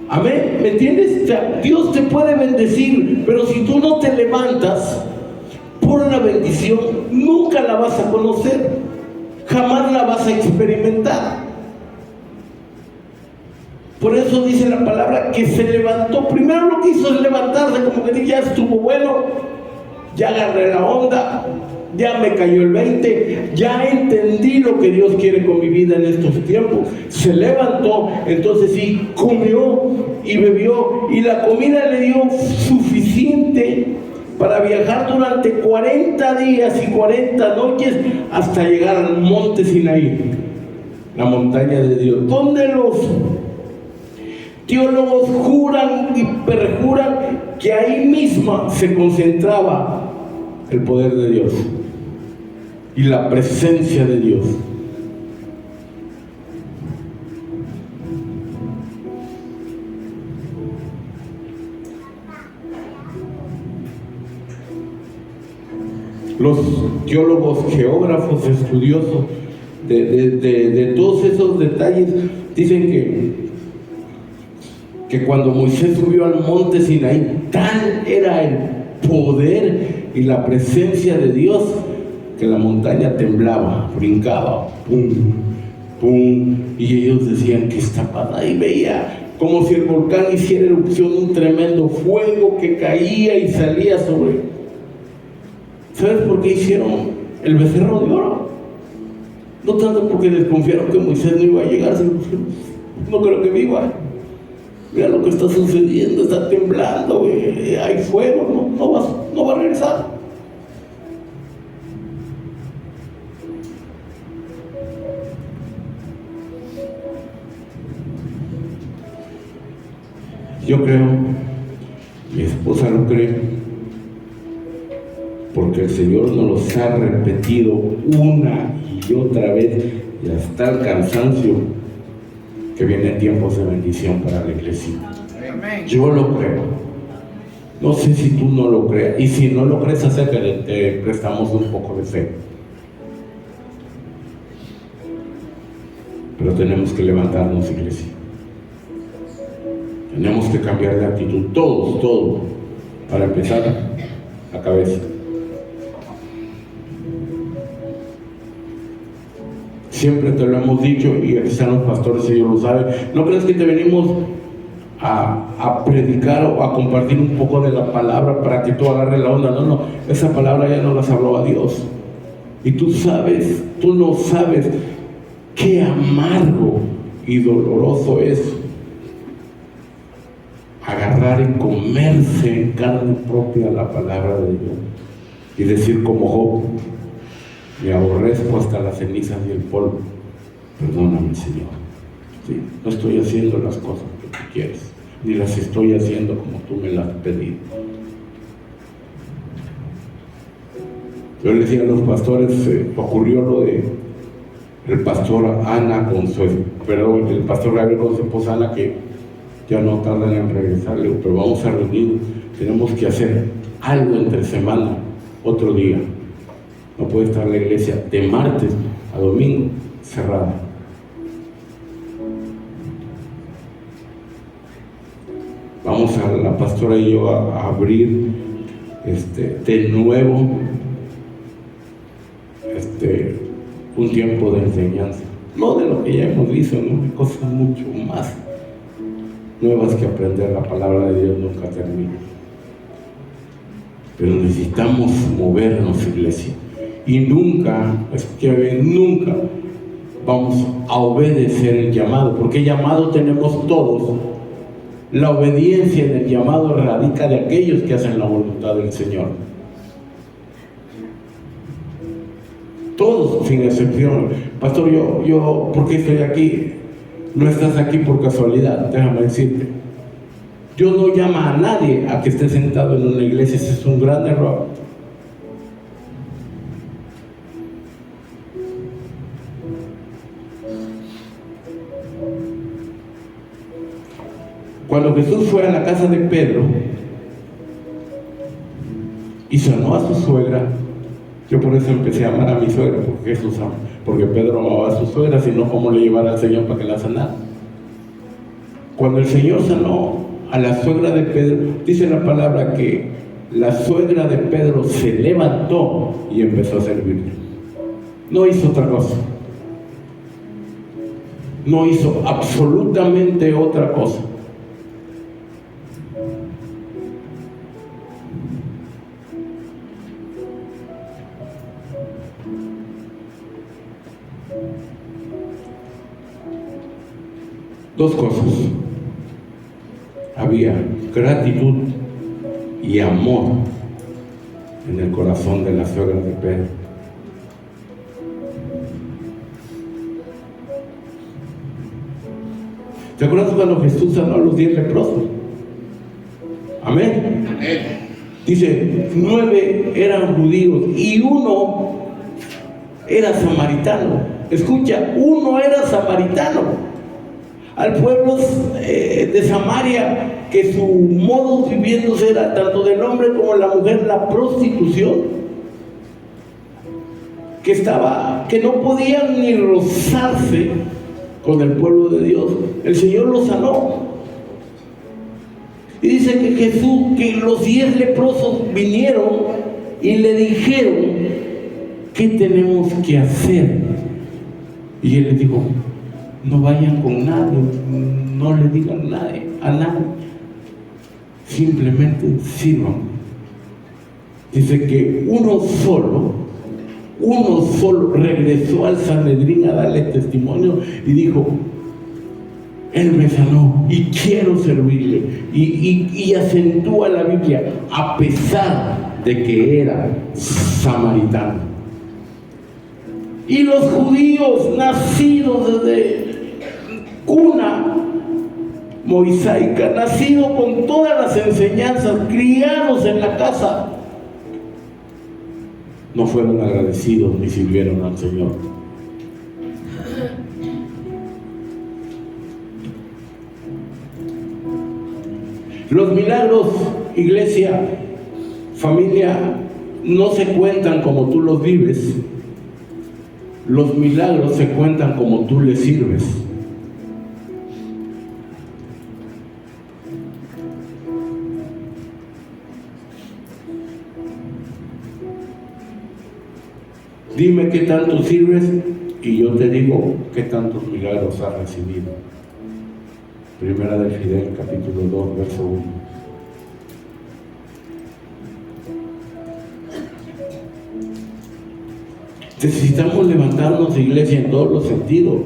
Amén, ¿me entiendes? O sea, Dios te puede bendecir, pero si tú no te levantas por la bendición, nunca la vas a conocer, jamás la vas a experimentar. Por eso dice la palabra que se levantó. Primero lo que hizo es levantarse, como que ya estuvo bueno, ya agarré la onda, ya me cayó el 20, ya entendí lo que Dios quiere con mi vida en estos tiempos. Se levantó, entonces sí, comió y bebió, y la comida le dio suficiente para viajar durante 40 días y 40 noches hasta llegar al monte Sinaí, la montaña de Dios, donde los teólogos juran y perjuran que ahí misma se concentraba el poder de Dios y la presencia de Dios. Los teólogos, geógrafos, estudiosos de todos esos detalles dicen que cuando Moisés subió al monte Sinaí, tal era el poder y la presencia de Dios que la montaña temblaba, brincaba, pum, pum, y ellos decían que está pasando, y veía como si el volcán hiciera erupción, un tremendo fuego que caía y salía sobre. ¿Sabes por qué hicieron el becerro de oro? No tanto porque desconfiaron que Moisés no iba a llegar, sino no creo que viva. Mira lo que está sucediendo, está temblando, hay fuego, no va a regresar. Yo creo, mi esposa lo cree, porque el Señor nos los ha repetido una y otra vez, y hasta el cansancio, que vienen tiempos de bendición para la iglesia. Amén. Yo lo creo. No sé si tú no lo creas. Y si no lo crees, acércate, te prestamos un poco de fe. Pero tenemos que levantarnos, iglesia. Tenemos que cambiar de actitud, todos, para empezar la cabeza. Siempre te lo hemos dicho, y aquí están los pastores, ellos lo saben. No crees que te venimos a predicar o a compartir un poco de la palabra para que tú agarres la onda. No, esa palabra ya no las habló a Dios. Y tú no sabes qué amargo y doloroso es agarrar y comerse en carne propia la palabra de Dios y decir como Job: me aborrezco hasta las cenizas y el polvo. Perdóname, Señor. Sí, no estoy haciendo las cosas que tú quieres, ni las estoy haciendo como tú me las has pedido. Yo le decía a los pastores, ocurrió lo de el pastor Ana con su, perdón, el pastor Gabriel con su esposa Ana, que ya no tardan en regresar. Le digo, pero vamos a reunir, tenemos que hacer algo entre semana, otro día. No puede estar la iglesia de martes a domingo cerrada. Vamos a la pastora y yo a abrir de nuevo un tiempo de enseñanza, no de lo que ya hemos visto, ¿no? Hay cosas mucho más nuevas que aprender. La palabra de Dios nunca termina, pero necesitamos movernos, iglesia, y nunca vamos a obedecer el llamado, porque llamado tenemos todos. La obediencia en el llamado radica de aquellos que hacen la voluntad del Señor. Todos, sin excepción. Pastor, yo, ¿por qué estoy aquí? No estás aquí por casualidad, déjame decirte. Dios no llama a nadie a que esté sentado en una iglesia. Ese es un gran error. Cuando Jesús fue a la casa de Pedro y sanó a su suegra, yo por eso empecé a amar a mi suegra, porque Pedro amaba a su suegra, sino cómo le llevara al Señor para que la sanara. Cuando el Señor sanó a la suegra de Pedro, dice la palabra que la suegra de Pedro se levantó y empezó a servirle. No hizo otra cosa. No hizo absolutamente otra cosa. Dos cosas. Había gratitud y amor en el corazón de la suegra de Pedro. ¿Te acuerdas cuando Jesús sanó a los 10 leprosos? Amén. Dice, 9 eran judíos y 1 era samaritano. Escucha, 1 era samaritano. Al pueblo de Samaria, que su modo viviéndose era tanto del hombre como de la mujer, la prostitución, que no podían ni rozarse con el pueblo de Dios. El Señor los sanó. Y dice que los 10 leprosos vinieron y le dijeron: ¿qué tenemos que hacer? Y él les dijo: no vayan con nadie, no le digan a nadie, simplemente sirvan. Dice que uno solo regresó al Sanedrín a darle testimonio y dijo: Él me sanó y quiero servirle. Y acentúa la Biblia, a pesar de que era samaritano. Y los judíos nacidos desde cuna mosaica, nacidos con todas las enseñanzas, criados en la casa, no fueron agradecidos ni sirvieron al Señor. Los milagros, iglesia, familia, no se cuentan como tú los vives. Los milagros se cuentan como tú les sirves. Dime qué tanto sirves y yo te digo qué tantos milagros has recibido. Primera de Fidel, capítulo 2, verso 1. Necesitamos levantarnos, iglesia, en todos los sentidos.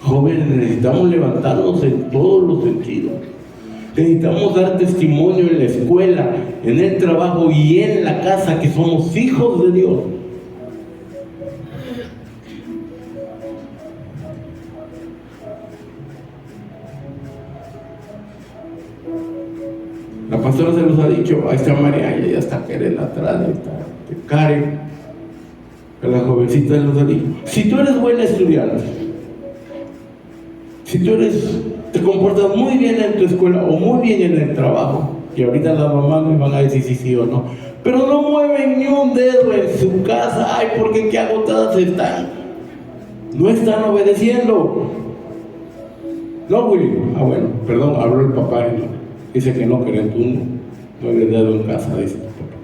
Jóvenes, necesitamos levantarnos en todos los sentidos. Necesitamos dar testimonio en la escuela, en el trabajo y en la casa que somos hijos de Dios. La pastora se los ha dicho, ahí está María, ella ya está Keren atrás, ahí está Karen, que la jovencita se los ha dicho. Si tú eres buena estudiante, si tú te comportas muy bien en tu escuela o muy bien en el trabajo, y ahorita las mamás me van a decir si sí o no, pero no mueven ni un dedo en su casa, ay, porque qué agotadas están, no están obedeciendo. No, Willy, bueno, perdón, habló el papá y no. Dice que no, querés tú no le dedo en casa, dice tu papá.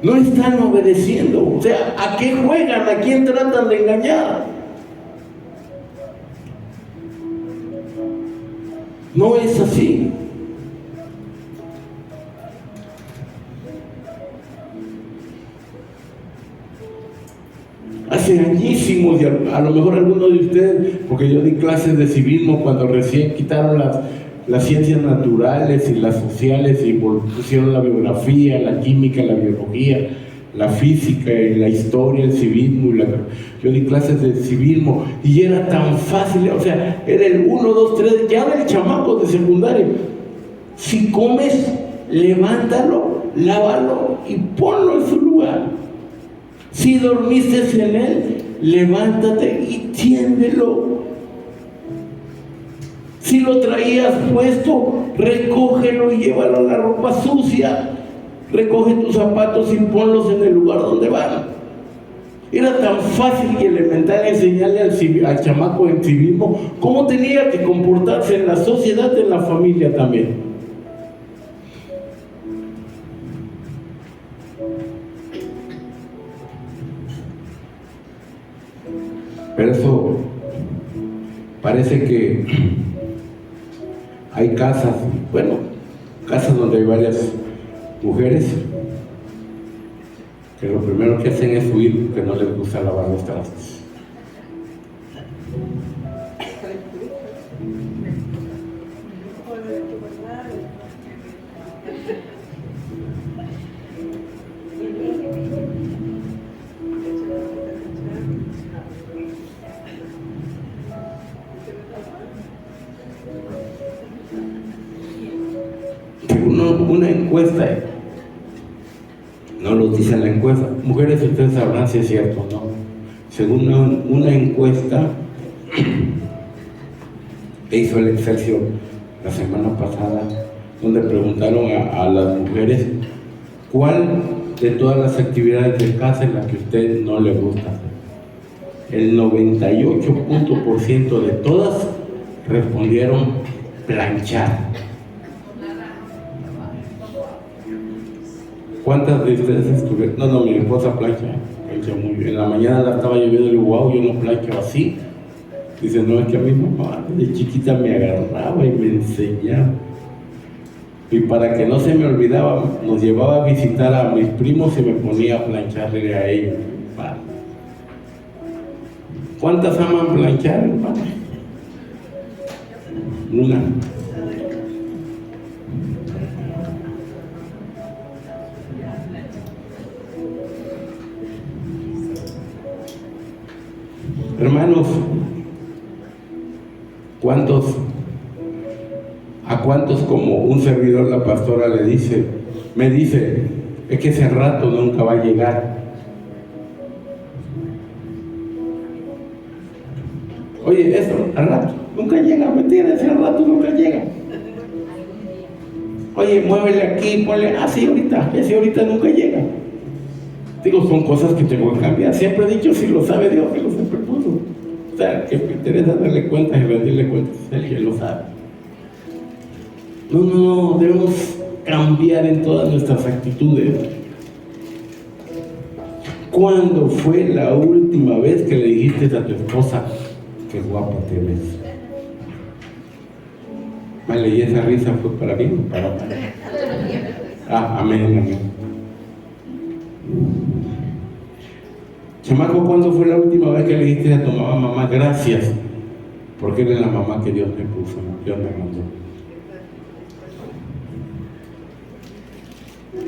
No están obedeciendo. O sea, ¿a qué juegan? ¿A quién tratan de engañar? No es así. Hace añísimos, y a lo mejor algunos de ustedes, porque yo di clases de civismo cuando recién quitaron las ciencias naturales y las sociales y pusieron la biografía, la química, la biología, la física y la historia, el civismo. Yo di clases de civismo y era tan fácil, o sea, era el 1, 2, 3, ya del chamaco de secundaria. Si comes, levántalo, lávalo y ponlo en su lugar. Si dormiste en él, levántate y tiéndelo. Si lo traías puesto, recógelo y llévalo a la ropa sucia. Recoge tus zapatos y ponlos en el lugar donde van. Era tan fácil y elemental enseñarle al chamaco en civismo cómo tenía que comportarse en la sociedad, en la familia también. Pero eso parece que hay casas, bueno, casas donde hay varias mujeres que lo primero que hacen es huir porque no les gusta lavar los trastos. Una encuesta, no lo dice la encuesta, mujeres, ustedes sabrán si es cierto o no. Según una encuesta que hizo el Excelsior la semana pasada, donde preguntaron a las mujeres cuál de todas las actividades de casa es la que a usted no le gusta hacer. El 98% de todas respondieron planchar. ¿Cuántas de ustedes estuvieron? No, mi esposa plancha muy bien. En la mañana la estaba lloviendo y digo, wow, yo no plancho así. Dice, no, es que a mi mamá de chiquita me agarraba y me enseñaba. Y para que no se me olvidaba, nos llevaba a visitar a mis primos y me ponía a plancharle a ellos. ¿Cuántas aman planchar, hermano? Una. Hermanos, ¿a cuántos como un servidor, la pastora me dice, es que ese rato nunca va a llegar? Oye, eso, al rato, nunca llega, mentira, ese al rato nunca llega. Oye, muévele aquí, ponle, sí, ahorita nunca llega. Digo, son cosas que tengo que cambiar. Siempre he dicho, si lo sabe Dios, que lo siempre puso. O sea, que me interesa darle cuentas y rendirle cuentas a Él, que Él lo sabe. No, debemos cambiar en todas nuestras actitudes. ¿Cuándo fue la última vez que le dijiste a tu esposa, qué guapa te ves? Vale, y esa risa fue para mí o para ti. Amén. Chamaco, ¿cuándo fue la última vez que le dijiste a tu mamá, gracias? Porque eres la mamá que Dios me puso, Dios me mandó.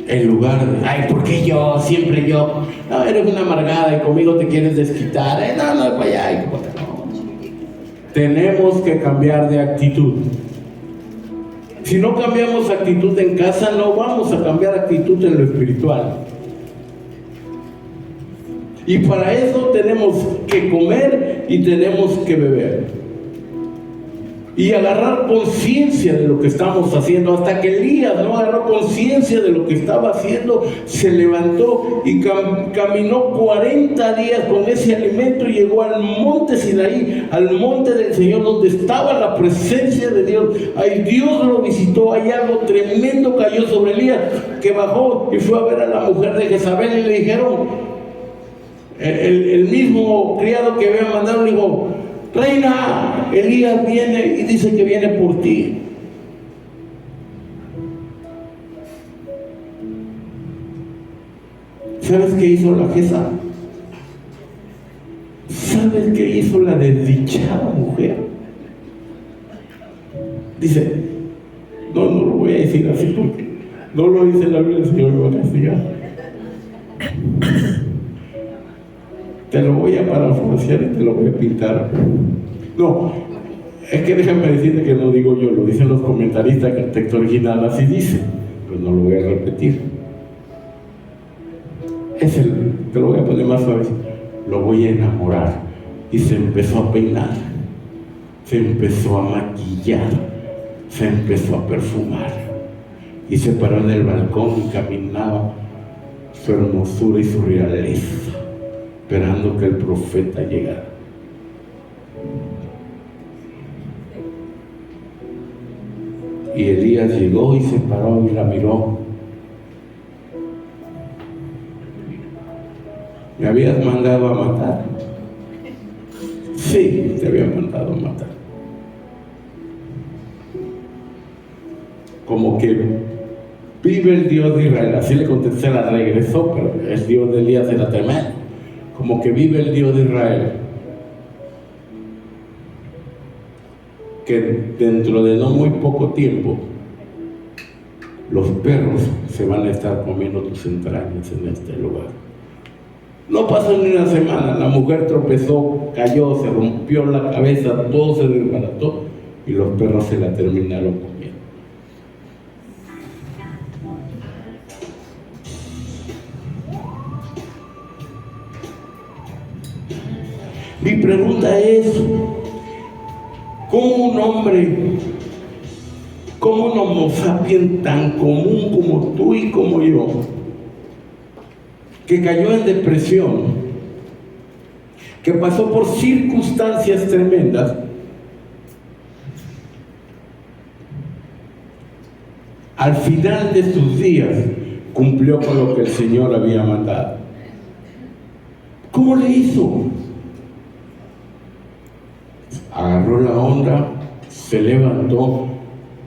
En lugar de, ¿por qué yo? Siempre yo. No, eres una amargada y conmigo te quieres desquitar. No, para allá. No. Tenemos que cambiar de actitud. Si no cambiamos actitud en casa, no vamos a cambiar actitud en lo espiritual. Y para eso tenemos que comer y tenemos que beber. Y agarrar conciencia de lo que estamos haciendo. Hasta que Elías no agarró conciencia de lo que estaba haciendo, se levantó y caminó 40 días con ese alimento y llegó al monte Sinaí, al monte del Señor, donde estaba la presencia de Dios. Ahí Dios lo visitó, ahí algo tremendo cayó sobre Elías, que bajó y fue a ver a la mujer de Jezabel y le dijeron, el mismo criado que había mandado le dijo, reina, Elías viene y dice que viene por ti. ¿Sabes qué hizo la Jeza? ¿Sabes qué hizo la desdichada mujer? Dice, no lo voy a decir así porque no lo dice la Biblia, el Señor me va a castigar. Te lo voy a parafrasear y te lo voy a pintar. No, es que déjame decirte que no digo yo, lo dicen los comentaristas, que el texto original así dice, pues no lo voy a repetir. Te lo voy a poner más suave. Lo voy a enamorar. Y se empezó a peinar, se empezó a maquillar, se empezó a perfumar. Y se paró en el balcón y caminaba su hermosura y su realeza, esperando que el profeta llegara. Y Elías llegó y se paró y la miró. ¿Me habías mandado a matar? Sí, te había mandado a matar. Como que vive el Dios de Israel. Así le contesté, la regresó, pero el Dios de Elías era tremendo. Como que vive el Dios de Israel, que dentro de no muy poco tiempo los perros se van a estar comiendo tus entrañas en este lugar. No pasó ni una semana, la mujer tropezó, cayó, se rompió la cabeza, todo se desbarató y los perros se la terminaron comiendo. Mi pregunta es, ¿cómo un hombre, cómo un homo sapiens tan común como tú y como yo, que cayó en depresión, que pasó por circunstancias tremendas, al final de sus días cumplió con lo que el Señor había mandado? ¿Cómo le hizo? Agarró la onda, se levantó,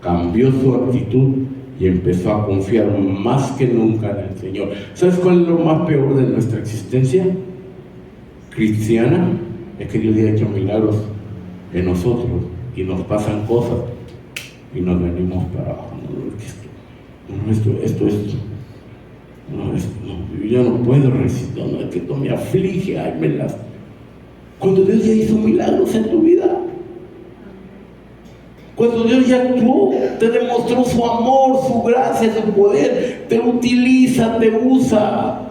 cambió su actitud y empezó a confiar más que nunca en el Señor. ¿Sabes cuál es lo más peor de nuestra existencia cristiana? Es que Dios ha hecho milagros en nosotros y nos pasan cosas y nos venimos para abajo. Yo no puedo resistir, no, es que esto me aflige, ay, me las... Cuando Dios ya hizo milagros en tu vida, cuando Dios ya actuó, te demostró su amor, su gracia, su poder, te utiliza, te usa.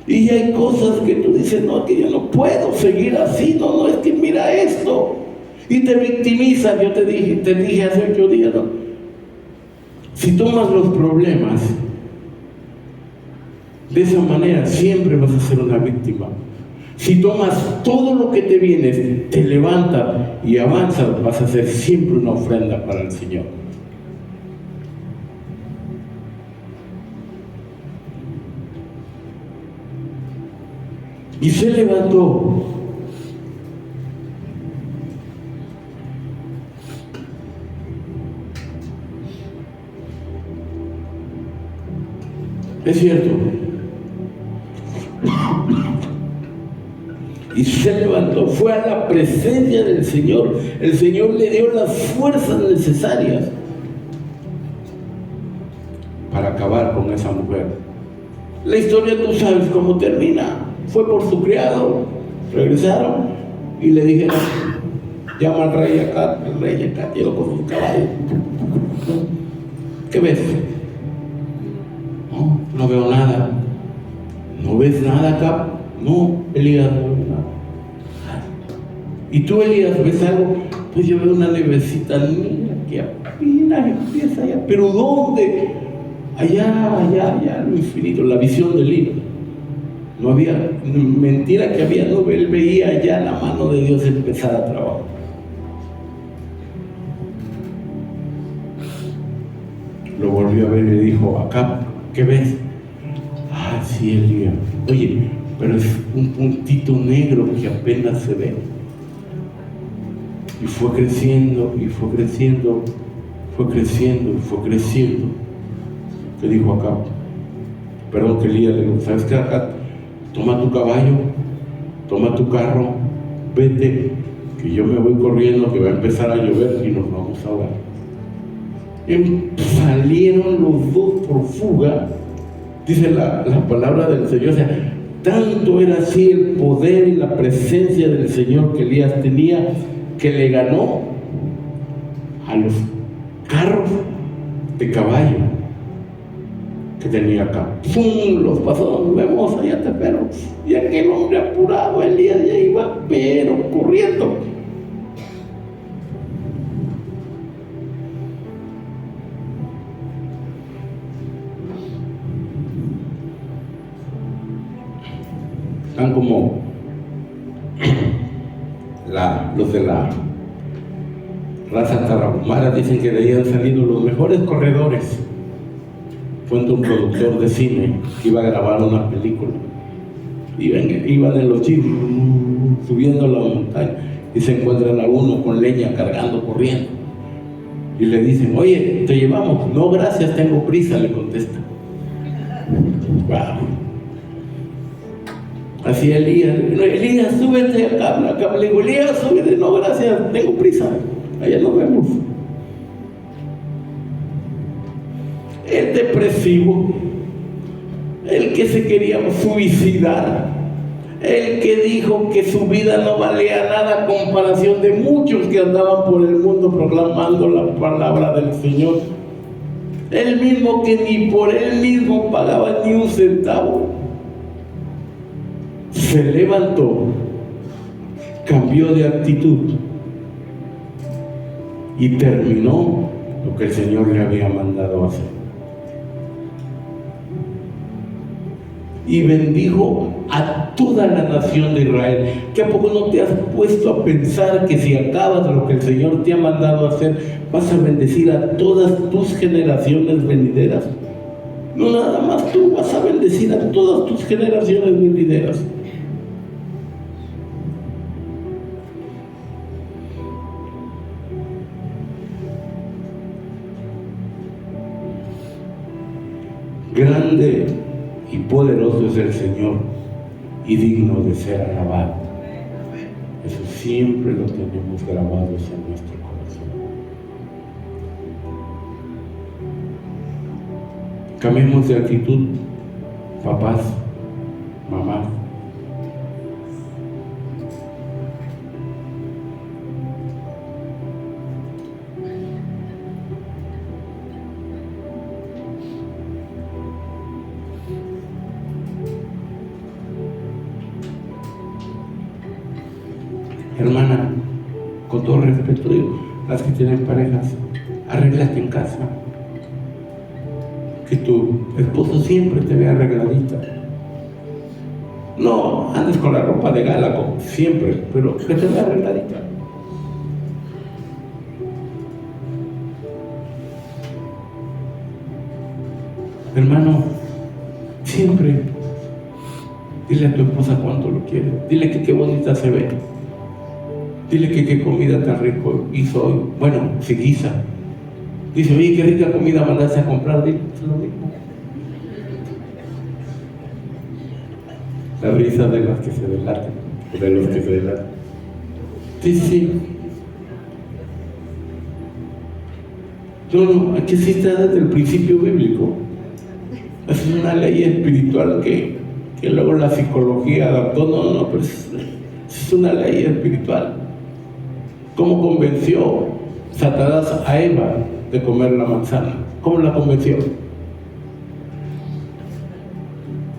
Y hay cosas que tú dices, no, que yo no puedo seguir así, no, es que mira esto. Y te victimizas. Yo te dije hace 8 días, ¿no? Si tomas los problemas de esa manera, siempre vas a ser una víctima. Si tomas todo lo que te viene, te levantas y avanzas, vas a ser siempre una ofrenda para el Señor. Y se levantó. Es cierto. Y se levantó, fue a la presencia del Señor. El Señor le dio las fuerzas necesarias para acabar con esa mujer. La historia tú sabes cómo termina. Fue por su criado, regresaron y le dijeron, llama al rey acá. El rey acá llegó con su caballo. ¿Qué ves? No veo nada. ¿No ves nada acá? No, Elías, no veo nada. ¿Y tú, Elías, ves algo? Pues yo veo una nubecita niña que apenas empieza allá. ¿Pero dónde? Allá, lo infinito, la visión del libro. No había, mentira que había nube, él veía ya la mano de Dios empezar a trabajar. Lo volvió a ver y le dijo, acá, ¿qué ves? Ah, sí, Elías. Oye, pero es un puntito negro que apenas se ve. Y fue creciendo, y fue creciendo, fue creciendo, y fue creciendo. ¿Qué dijo acá? Perdón, que Elías le dijo, ¿sabes qué acá? Toma tu caballo, toma tu carro, vete, que yo me voy corriendo, que va a empezar a llover y nos vamos a ahogar. Salieron los dos por fuga, dice la palabra del Señor. O sea, tanto era así el poder y la presencia del Señor que Elías tenía, que le ganó a los carros de caballo que tenía acá. ¡Pum! Los pasó, nos vemos, allá te espero. Y aquel hombre apurado, Elías ya iba, pero corriendo. Están como los de la raza tarahumara, dicen que de ahí han salido los mejores corredores. Cuenta un productor de cine que iba a grabar una película. Iban en los jeeps subiendo la montaña y se encuentran a uno con leña cargando, corriendo. Y le dicen, oye, ¿te llevamos? No, gracias, tengo prisa, le contesta. Wow. Así Elías, súbete acá, le digo, Elías, súbete, no, gracias, tengo prisa, allá nos vemos. El depresivo, el que se quería suicidar, el que dijo que su vida no valía nada a comparación de muchos que andaban por el mundo proclamando la palabra del Señor, el mismo que ni por él mismo pagaba ni un centavo, se levantó, cambió de actitud y terminó lo que el Señor le había mandado hacer. Y bendijo a toda la nación de Israel. ¿Que a poco no te has puesto a pensar que si acabas lo que el Señor te ha mandado hacer, vas a bendecir a todas tus generaciones venideras? No nada más tú, vas a bendecir a todas tus generaciones venideras. Grande y poderoso es el Señor y digno de ser alabado. Eso siempre lo tenemos grabados en nuestro corazón. Cambiemos de actitud, papás, mamás. Hermana, con todo respeto digo, las que tienen parejas, arréglate en casa. Que tu esposo siempre te vea arregladita. No andes con la ropa de gala como siempre, pero que te vea arregladita. Hermano, siempre dile a tu esposa cuánto lo quieres. Dile que qué bonita se ve. Dile que qué comida tan rico hizo hoy. Bueno, si guisa. Dice, oye, qué rica comida mandaste a comprar. Dile, es lo mismo. La risa de los que se delatan. De los que se delatan. Sí. No, aquí sí está desde el principio bíblico. Es una ley espiritual que luego la psicología adaptó. No, pero es una ley espiritual. ¿Cómo convenció Satanás a Eva de comer la manzana? ¿Cómo la convenció?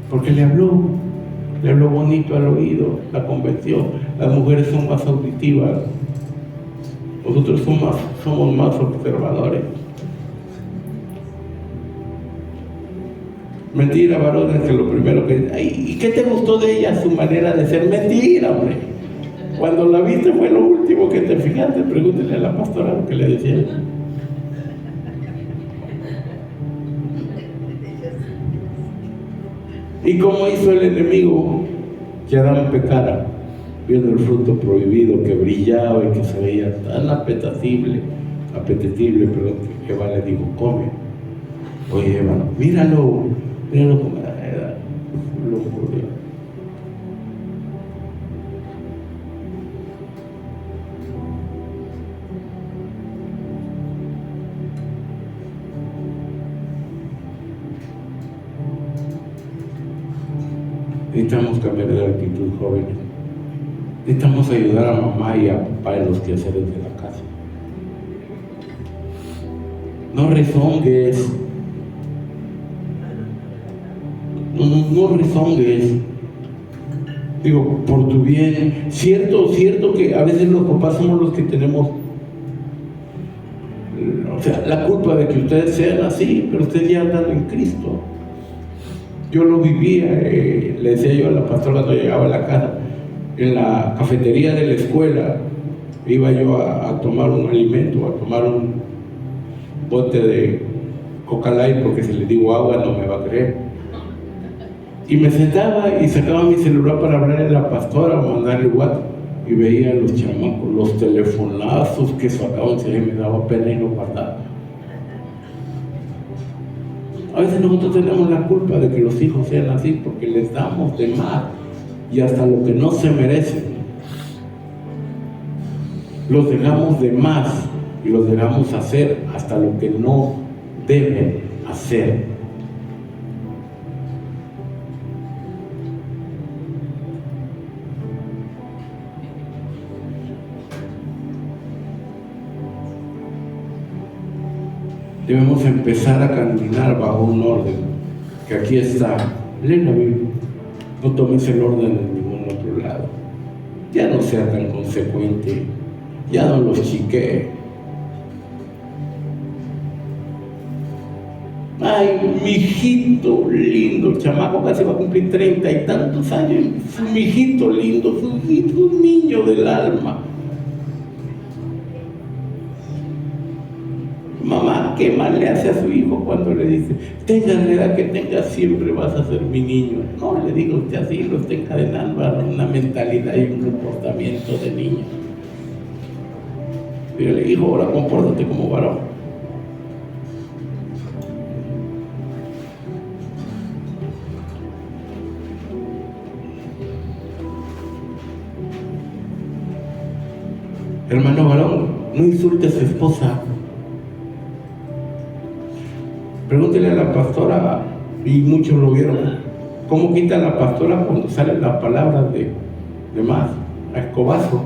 Porque le habló bonito al oído, la convenció. Las mujeres son más auditivas, nosotros somos más observadores. Mentira, varones, que lo primero que... ¿Y qué te gustó de ella? Su manera de ser. Mentira, hombre. Cuando la viste fue lo último que te fijaste. Pregúntele a la pastora lo que le decía. ¿Y cómo hizo el enemigo que Adán pecara? Viendo el fruto prohibido que brillaba y que se veía tan apetecible, que Eva le dijo, come. Oye, Eva, míralo como era locura. Necesitamos cambiar de actitud, jóvenes. Necesitamos ayudar a mamá y a papá en los quehaceres de la casa. No rezongues. No rezongues. Digo, por tu bien. Cierto que a veces los papás somos los que tenemos, la culpa de que ustedes sean así, pero ustedes ya andan en Cristo. Yo lo vivía, le decía yo a la pastora cuando llegaba a la casa, en la cafetería de la escuela, iba yo a tomar un alimento, a tomar un bote de Coca Light, porque si le digo agua no me va a creer. Y me sentaba y sacaba mi celular para hablarle a la pastora o mandarle WhatsApp, y veía a los chamacos, los telefonazos que sacaban, y me daba pena y lo guardaba. A veces nosotros tenemos la culpa de que los hijos sean así porque les damos de más y hasta lo que no se merecen. Los dejamos de más y los dejamos hacer hasta lo que no deben hacer. Debemos empezar a caminar bajo un orden, que aquí está. Lee la Biblia. No tomes el orden en ningún otro lado. Ya no sea tan consecuente. Ya no los chiquee. Ay, mi hijito lindo, chamaco casi va a cumplir 30 y tantos años. Mi hijito lindo, su hijito, un niño del alma. Mamá, ¿qué mal le hace a su hijo cuando le dice, tenga la edad que tengas, siempre vas a ser mi niño? No, le digo, usted así lo está encadenando a una mentalidad y un comportamiento de niño. Dígale, hijo, ahora compórtate como varón. Hermano varón, no insulte a su esposa. Pregúntele a la pastora, y muchos lo vieron, cómo quita la pastora cuando salen las palabras de más, a escobazo.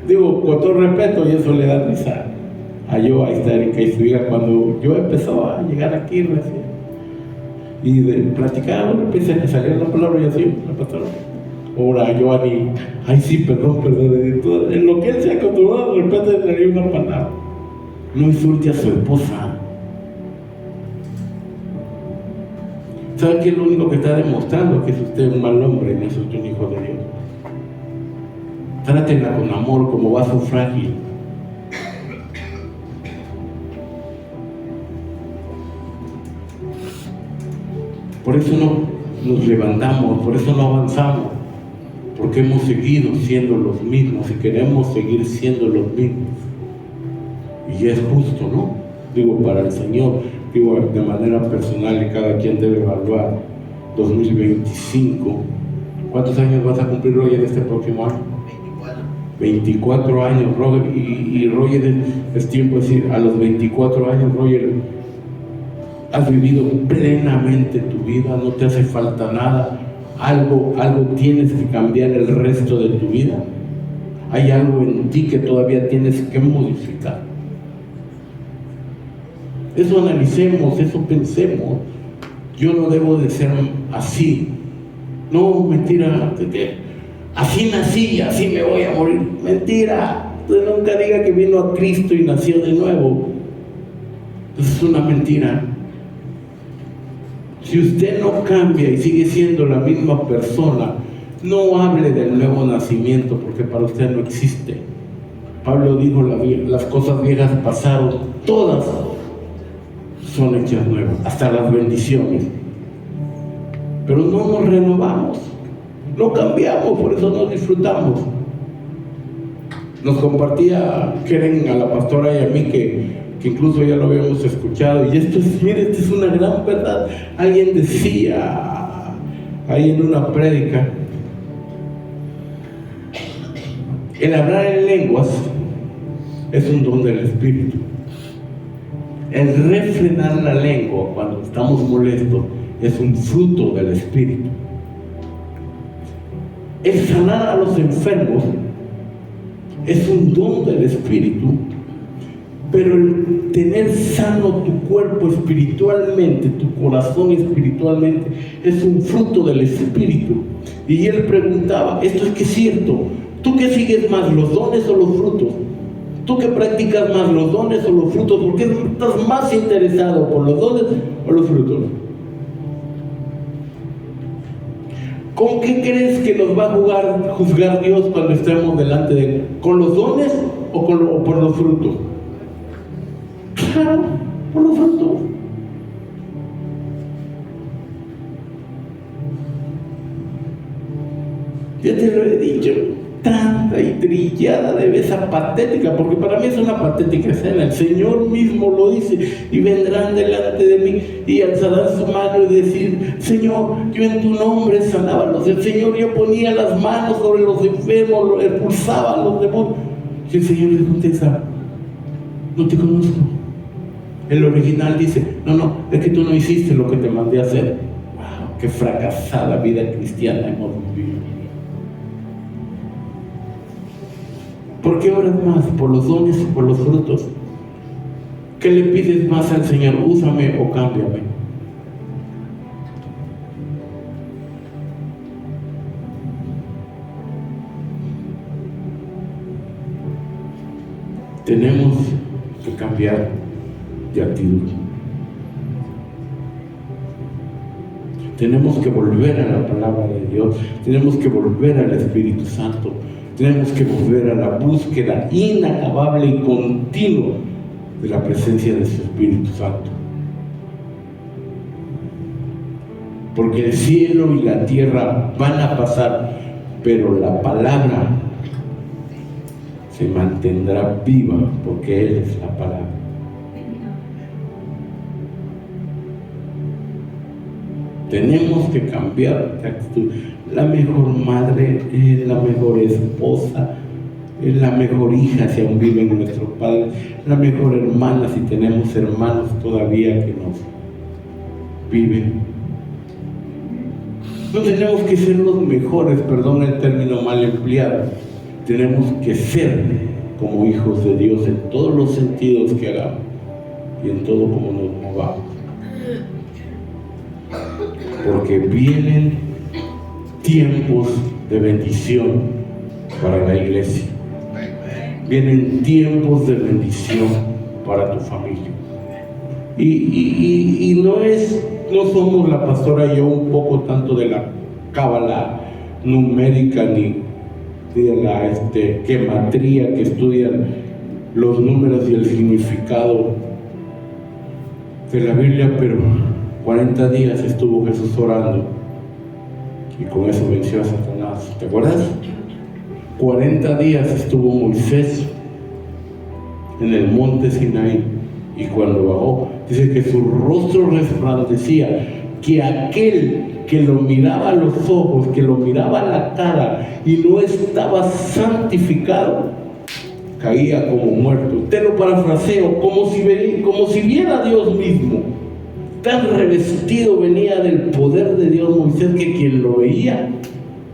Digo, con todo respeto, y eso le da risa a yo, a esta Erika y su hija, cuando yo empezó a llegar aquí recién. Y de platicar, empecé a salir la palabra y así, la pastora. Ahora Giovanni, ay sí, perdón, en lo que él se acostumbrado, de repente le dio una palabra. No insulte a su esposa. ¿Sabe qué es lo único que está demostrando? Que es usted un mal hombre y no es usted un hijo de Dios. Trátela con amor como vaso frágil. Por eso no nos levantamos, por eso no avanzamos, porque hemos seguido siendo los mismos y queremos seguir siendo los mismos. Y ya es justo, ¿no? Digo, para el Señor, digo, de manera personal, y cada quien debe evaluar 2025. ¿Cuántos años vas a cumplir, Roger, este próximo año? 24 años, Roger, y Roger, es tiempo de decir, a los 24 años, Roger, has vivido plenamente tu vida, no te hace falta nada, algo tienes que cambiar el resto de tu vida, hay algo en ti que todavía tienes que modificar. Eso analicemos, eso pensemos. Yo no debo de ser así. No, mentira, así nací, así me voy a morir. Mentira. Usted nunca diga que vino a Cristo y nació de nuevo. Eso es una mentira. Si usted no cambia y sigue siendo la misma persona, no hable del nuevo nacimiento, porque para usted no existe. Pablo dijo, las cosas viejas pasaron, todas son hechas nuevas, hasta las bendiciones. Pero no nos renovamos, no cambiamos, por eso no disfrutamos. Nos compartía Keren, a la pastora y a mí, que incluso ya lo habíamos escuchado, y esto es una gran verdad. Alguien decía ahí en una prédica, el hablar en lenguas es un don del Espíritu. El refrenar la lengua cuando estamos molestos es un fruto del Espíritu. El sanar a los enfermos es un don del Espíritu, pero el tener sano tu cuerpo espiritualmente, tu corazón espiritualmente, es un fruto del Espíritu. Y él preguntaba, ¿esto es que es cierto? ¿Tú qué sigues más, los dones o los frutos? ¿Tú que practicas más, los dones o los frutos? ¿Por qué estás más interesado por los dones o los frutos? ¿Con qué crees que nos va a juzgar Dios cuando estemos delante de Él? ¿Con los dones o por los frutos? Claro, por los frutos. Ya te lo he dicho, tanta y trillada de vez patética, porque para mí es una patética escena. El Señor mismo lo dice, y vendrán delante de mí y alzarán su mano y decir, Señor, yo en tu nombre sanaba a los. El Señor, yo ponía las manos sobre los enfermos, los expulsaba a los demonios. Y el Señor les contesta, no te conozco. El original dice, no, es que tú no hiciste lo que te mandé a hacer. Wow, qué fracasada vida cristiana hemos vivido. ¿Por qué oras más? ¿Por los dones o por los frutos? ¿Qué le pides más al Señor? Úsame o cámbiame. Tenemos que cambiar de actitud. Tenemos que volver a la palabra de Dios. Tenemos que volver al Espíritu Santo. Tenemos que volver a la búsqueda inacabable y continua de la presencia de su Espíritu Santo. Porque el cielo y la tierra van a pasar, pero la palabra se mantendrá viva, porque Él es la palabra. Tenemos que cambiar de actitud. La mejor madre es la mejor esposa, es la mejor hija si aún vive en nuestro Padre, la mejor hermana si tenemos hermanos todavía que nos viven. No tenemos que ser los mejores, perdón el término mal empleado, tenemos que ser como hijos de Dios en todos los sentidos que hagamos y en todo como nos movamos. Porque vienen tiempos de bendición para la iglesia. Vienen tiempos de bendición para tu familia. Y no somos la pastora y yo un poco tanto de la cábala numérica ni de la gematría que estudian los números y el significado de la Biblia, pero 40 días estuvo Jesús orando y con eso venció a Satanás. ¿Te acuerdas? 40 días estuvo Moisés en el monte Sinaí y cuando bajó, dice que su rostro resplandecía, que aquel que lo miraba a los ojos, que lo miraba a la cara y no estaba santificado, caía como muerto. Te lo parafraseo, como si viera a Dios mismo. Tan revestido venía del poder de Dios Moisés que quien lo veía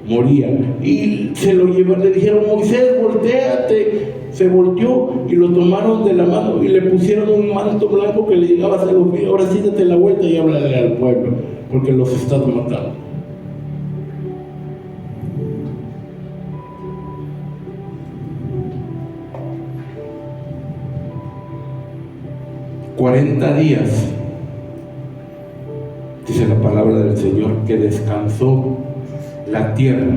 moría. Y se lo llevaron, le dijeron: Moisés, voltéate. Se volteó y lo tomaron de la mano y le pusieron un manto blanco que le llegaba hasta los pies. Ahora sí date la vuelta y háblale al pueblo, porque los estás matando. «40 días», dice la palabra del Señor, que descansó la tierra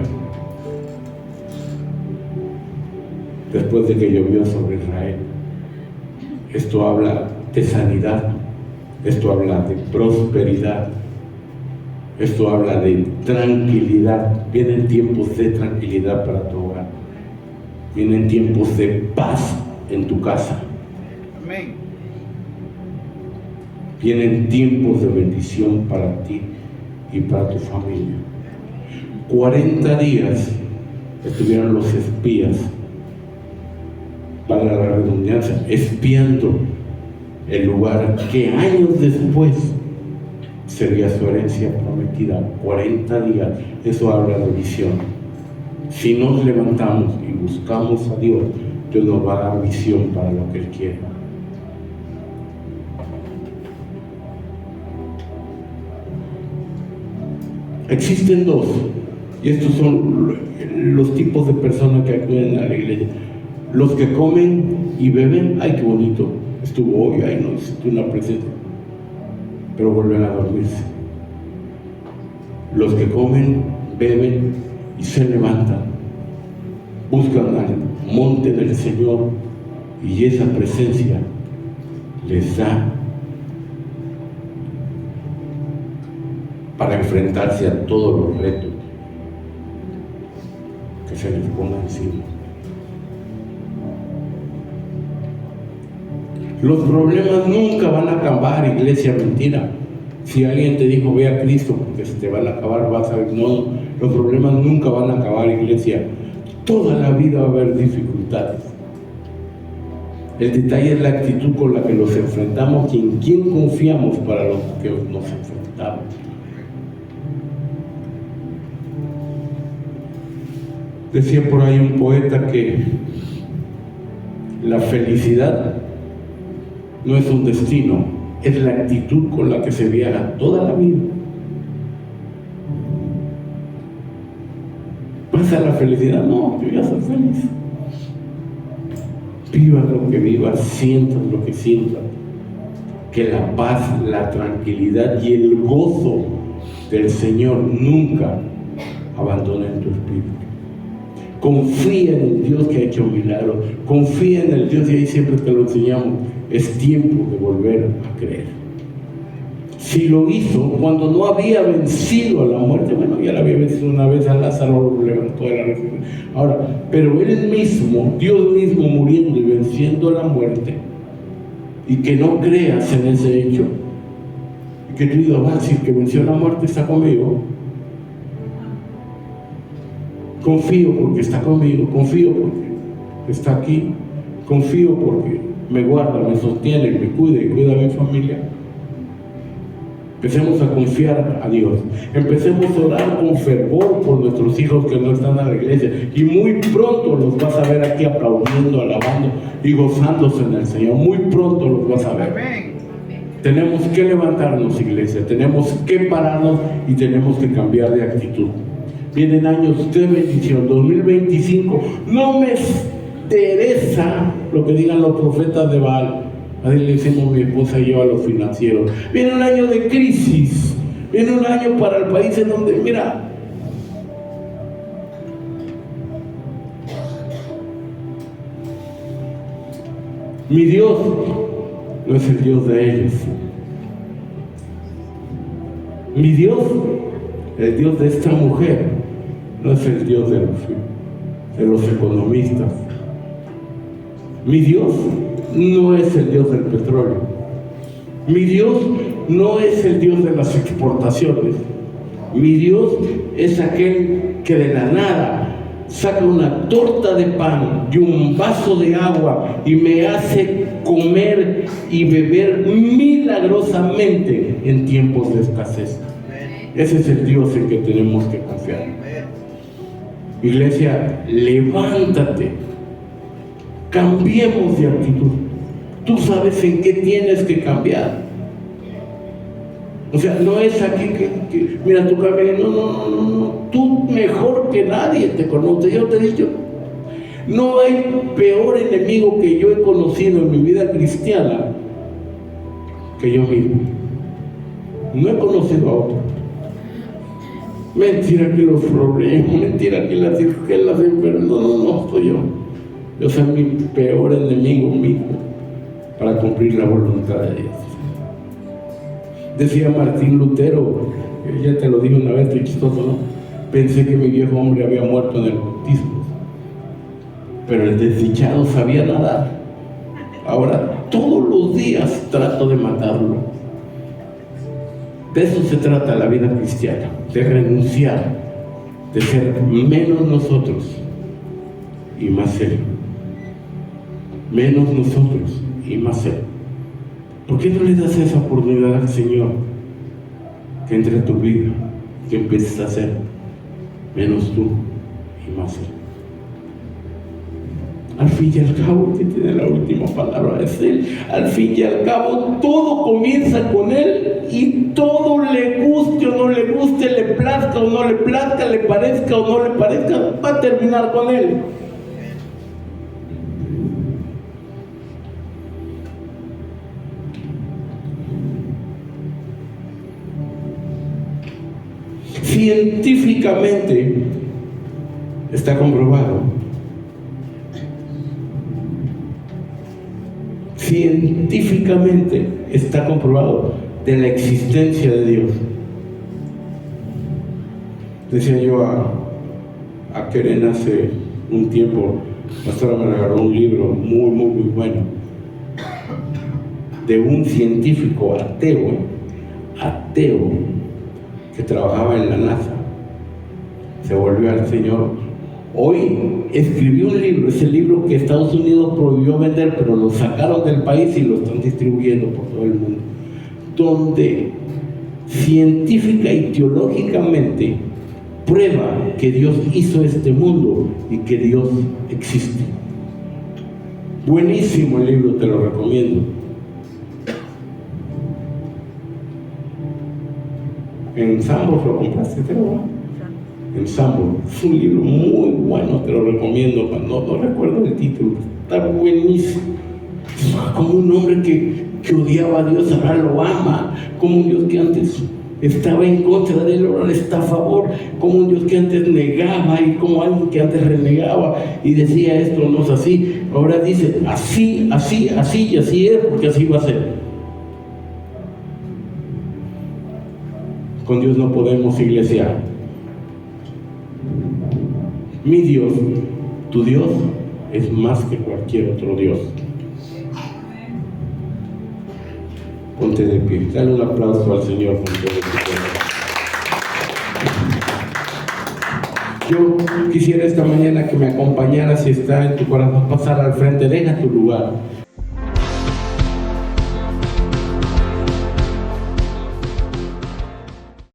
después de que llovió sobre Israel. Esto habla de sanidad, esto habla de prosperidad, esto habla de tranquilidad. Vienen tiempos de tranquilidad para tu hogar, vienen tiempos de paz en tu casa. Amén. Vienen tiempos de bendición para ti y para tu familia. 40 días estuvieron los espías, para la redundancia, espiando el lugar que años después sería su herencia prometida. 40 días, eso habla de visión. Si nos levantamos y buscamos a Dios, Dios nos va a dar visión para lo que Él quiera. Existen dos, y estos son los tipos de personas que acuden a la iglesia. Los que comen y beben, ay, qué bonito, estuvo hoy, ay, no, necesito una presencia, pero vuelven a dormirse. Los que comen, beben y se levantan, buscan al monte del Señor y esa presencia les da para enfrentarse a todos los retos que se les pongan encima. Los problemas nunca van a acabar, iglesia, mentira. Si alguien te dijo ve a Cristo porque se te van a acabar, vas a ver, no, los problemas nunca van a acabar, iglesia. Toda la vida va a haber dificultades. El detalle es la actitud con la que los enfrentamos y en quién confiamos para los que nos enfrentamos. Decía por ahí un poeta que la felicidad no es un destino, es la actitud con la que se viaja toda la vida. ¿Pasa la felicidad? No, yo ya soy feliz. Vivas lo que vivas, sientas lo que sientas. Que la paz, la tranquilidad y el gozo del Señor nunca abandonen tu espíritu. Confía en el Dios que ha hecho milagros. Confía en el Dios, y ahí siempre te lo enseñamos. Es tiempo de volver a creer. Si lo hizo cuando no había vencido a la muerte, bueno, ya la había vencido una vez, a Lázaro lo levantó de la resurrección. Ahora, pero Él mismo, Dios mismo muriendo y venciendo a la muerte, y que no creas en ese hecho, y que tú digas, si el que venció la muerte está conmigo, confío porque está conmigo, confío porque está aquí, confío porque me guarda, me sostiene, me cuida y cuida a mi familia. Empecemos a confiar a Dios. Empecemos a orar con fervor por nuestros hijos que no están en la iglesia. Y muy pronto los vas a ver aquí aplaudiendo, alabando y gozándose en el Señor. Muy pronto los vas a ver. Tenemos que levantarnos, iglesia. Tenemos que pararnos y tenemos que cambiar de actitud. Vienen años de bendición. 2025. No me interesa lo que digan los profetas de Baal. Así le decimos mi esposa y yo a los financieros. Viene un año de crisis. Viene un año para el país en donde, mira, mi Dios no es el Dios de ellos. Mi Dios, el Dios de esta mujer, no es el Dios de los economistas. Mi Dios no es el Dios del petróleo. Mi Dios no es el Dios de las exportaciones. Mi Dios es aquel que de la nada saca una torta de pan y un vaso de agua y me hace comer y beber milagrosamente en tiempos de escasez. Ese es el Dios en que tenemos que confiar. Iglesia, levántate, cambiemos de actitud. Tú sabes en qué tienes que cambiar. O sea, no es aquí que mira tu cabello, no, tú mejor que nadie te conoces. Yo te he dicho, no hay peor enemigo que yo he conocido en mi vida cristiana que yo mismo. No he conocido a otro. Mentira que los problemas, mentira que las enfermedades, no, soy yo. Yo soy mi peor enemigo mismo para cumplir la voluntad de Dios. Decía Martín Lutero, ya te lo dije una vez, chistoso, ¿no? Pensé que mi viejo hombre había muerto en el bautismo, pero el desdichado sabía nadar. Ahora todos los días trato de matarlo. De eso se trata la vida cristiana, de renunciar, de ser menos nosotros y más Él. Menos nosotros y más Él. ¿Por qué no le das esa oportunidad al Señor que entre a tu vida, que empieces a hacer menos tú y más Él? Al fin y al cabo, que tiene la última palabra es Él. Al fin y al cabo, todo comienza con Él y todo le guste o no le guste, le plazca o no le plazca, le parezca o no le parezca, va a terminar con Él. Científicamente está comprobado. Científicamente está comprobado de la existencia de Dios. Decía yo a Keren hace un tiempo, la pastora me regaló un libro muy bueno de un científico ateo que trabajaba en la NASA, se volvió al Señor. Hoy escribió un libro, ese libro que Estados Unidos prohibió vender, pero lo sacaron del país y lo están distribuyendo por todo el mundo, donde científica y teológicamente prueba que Dios hizo este mundo y que Dios existe. Buenísimo el libro, te lo recomiendo. En Sambor lo compraste, creo. En Sambor. Es un libro muy bueno, te lo recomiendo. No recuerdo el título, está buenísimo. Como un hombre que odiaba a Dios, ahora lo ama. Como un Dios que antes estaba en contra de él, ahora está a favor. Como un Dios que antes negaba y como alguien que antes renegaba y decía esto no es así. Ahora dice así y así es, porque así va a ser. Con Dios no podemos, iglesia. Mi Dios, tu Dios, es más que cualquier otro Dios. Ponte de pie, dale un aplauso al Señor con todo tu corazón. Yo quisiera esta mañana que me acompañaras, si está en tu corazón, pasar al frente, deja tu lugar.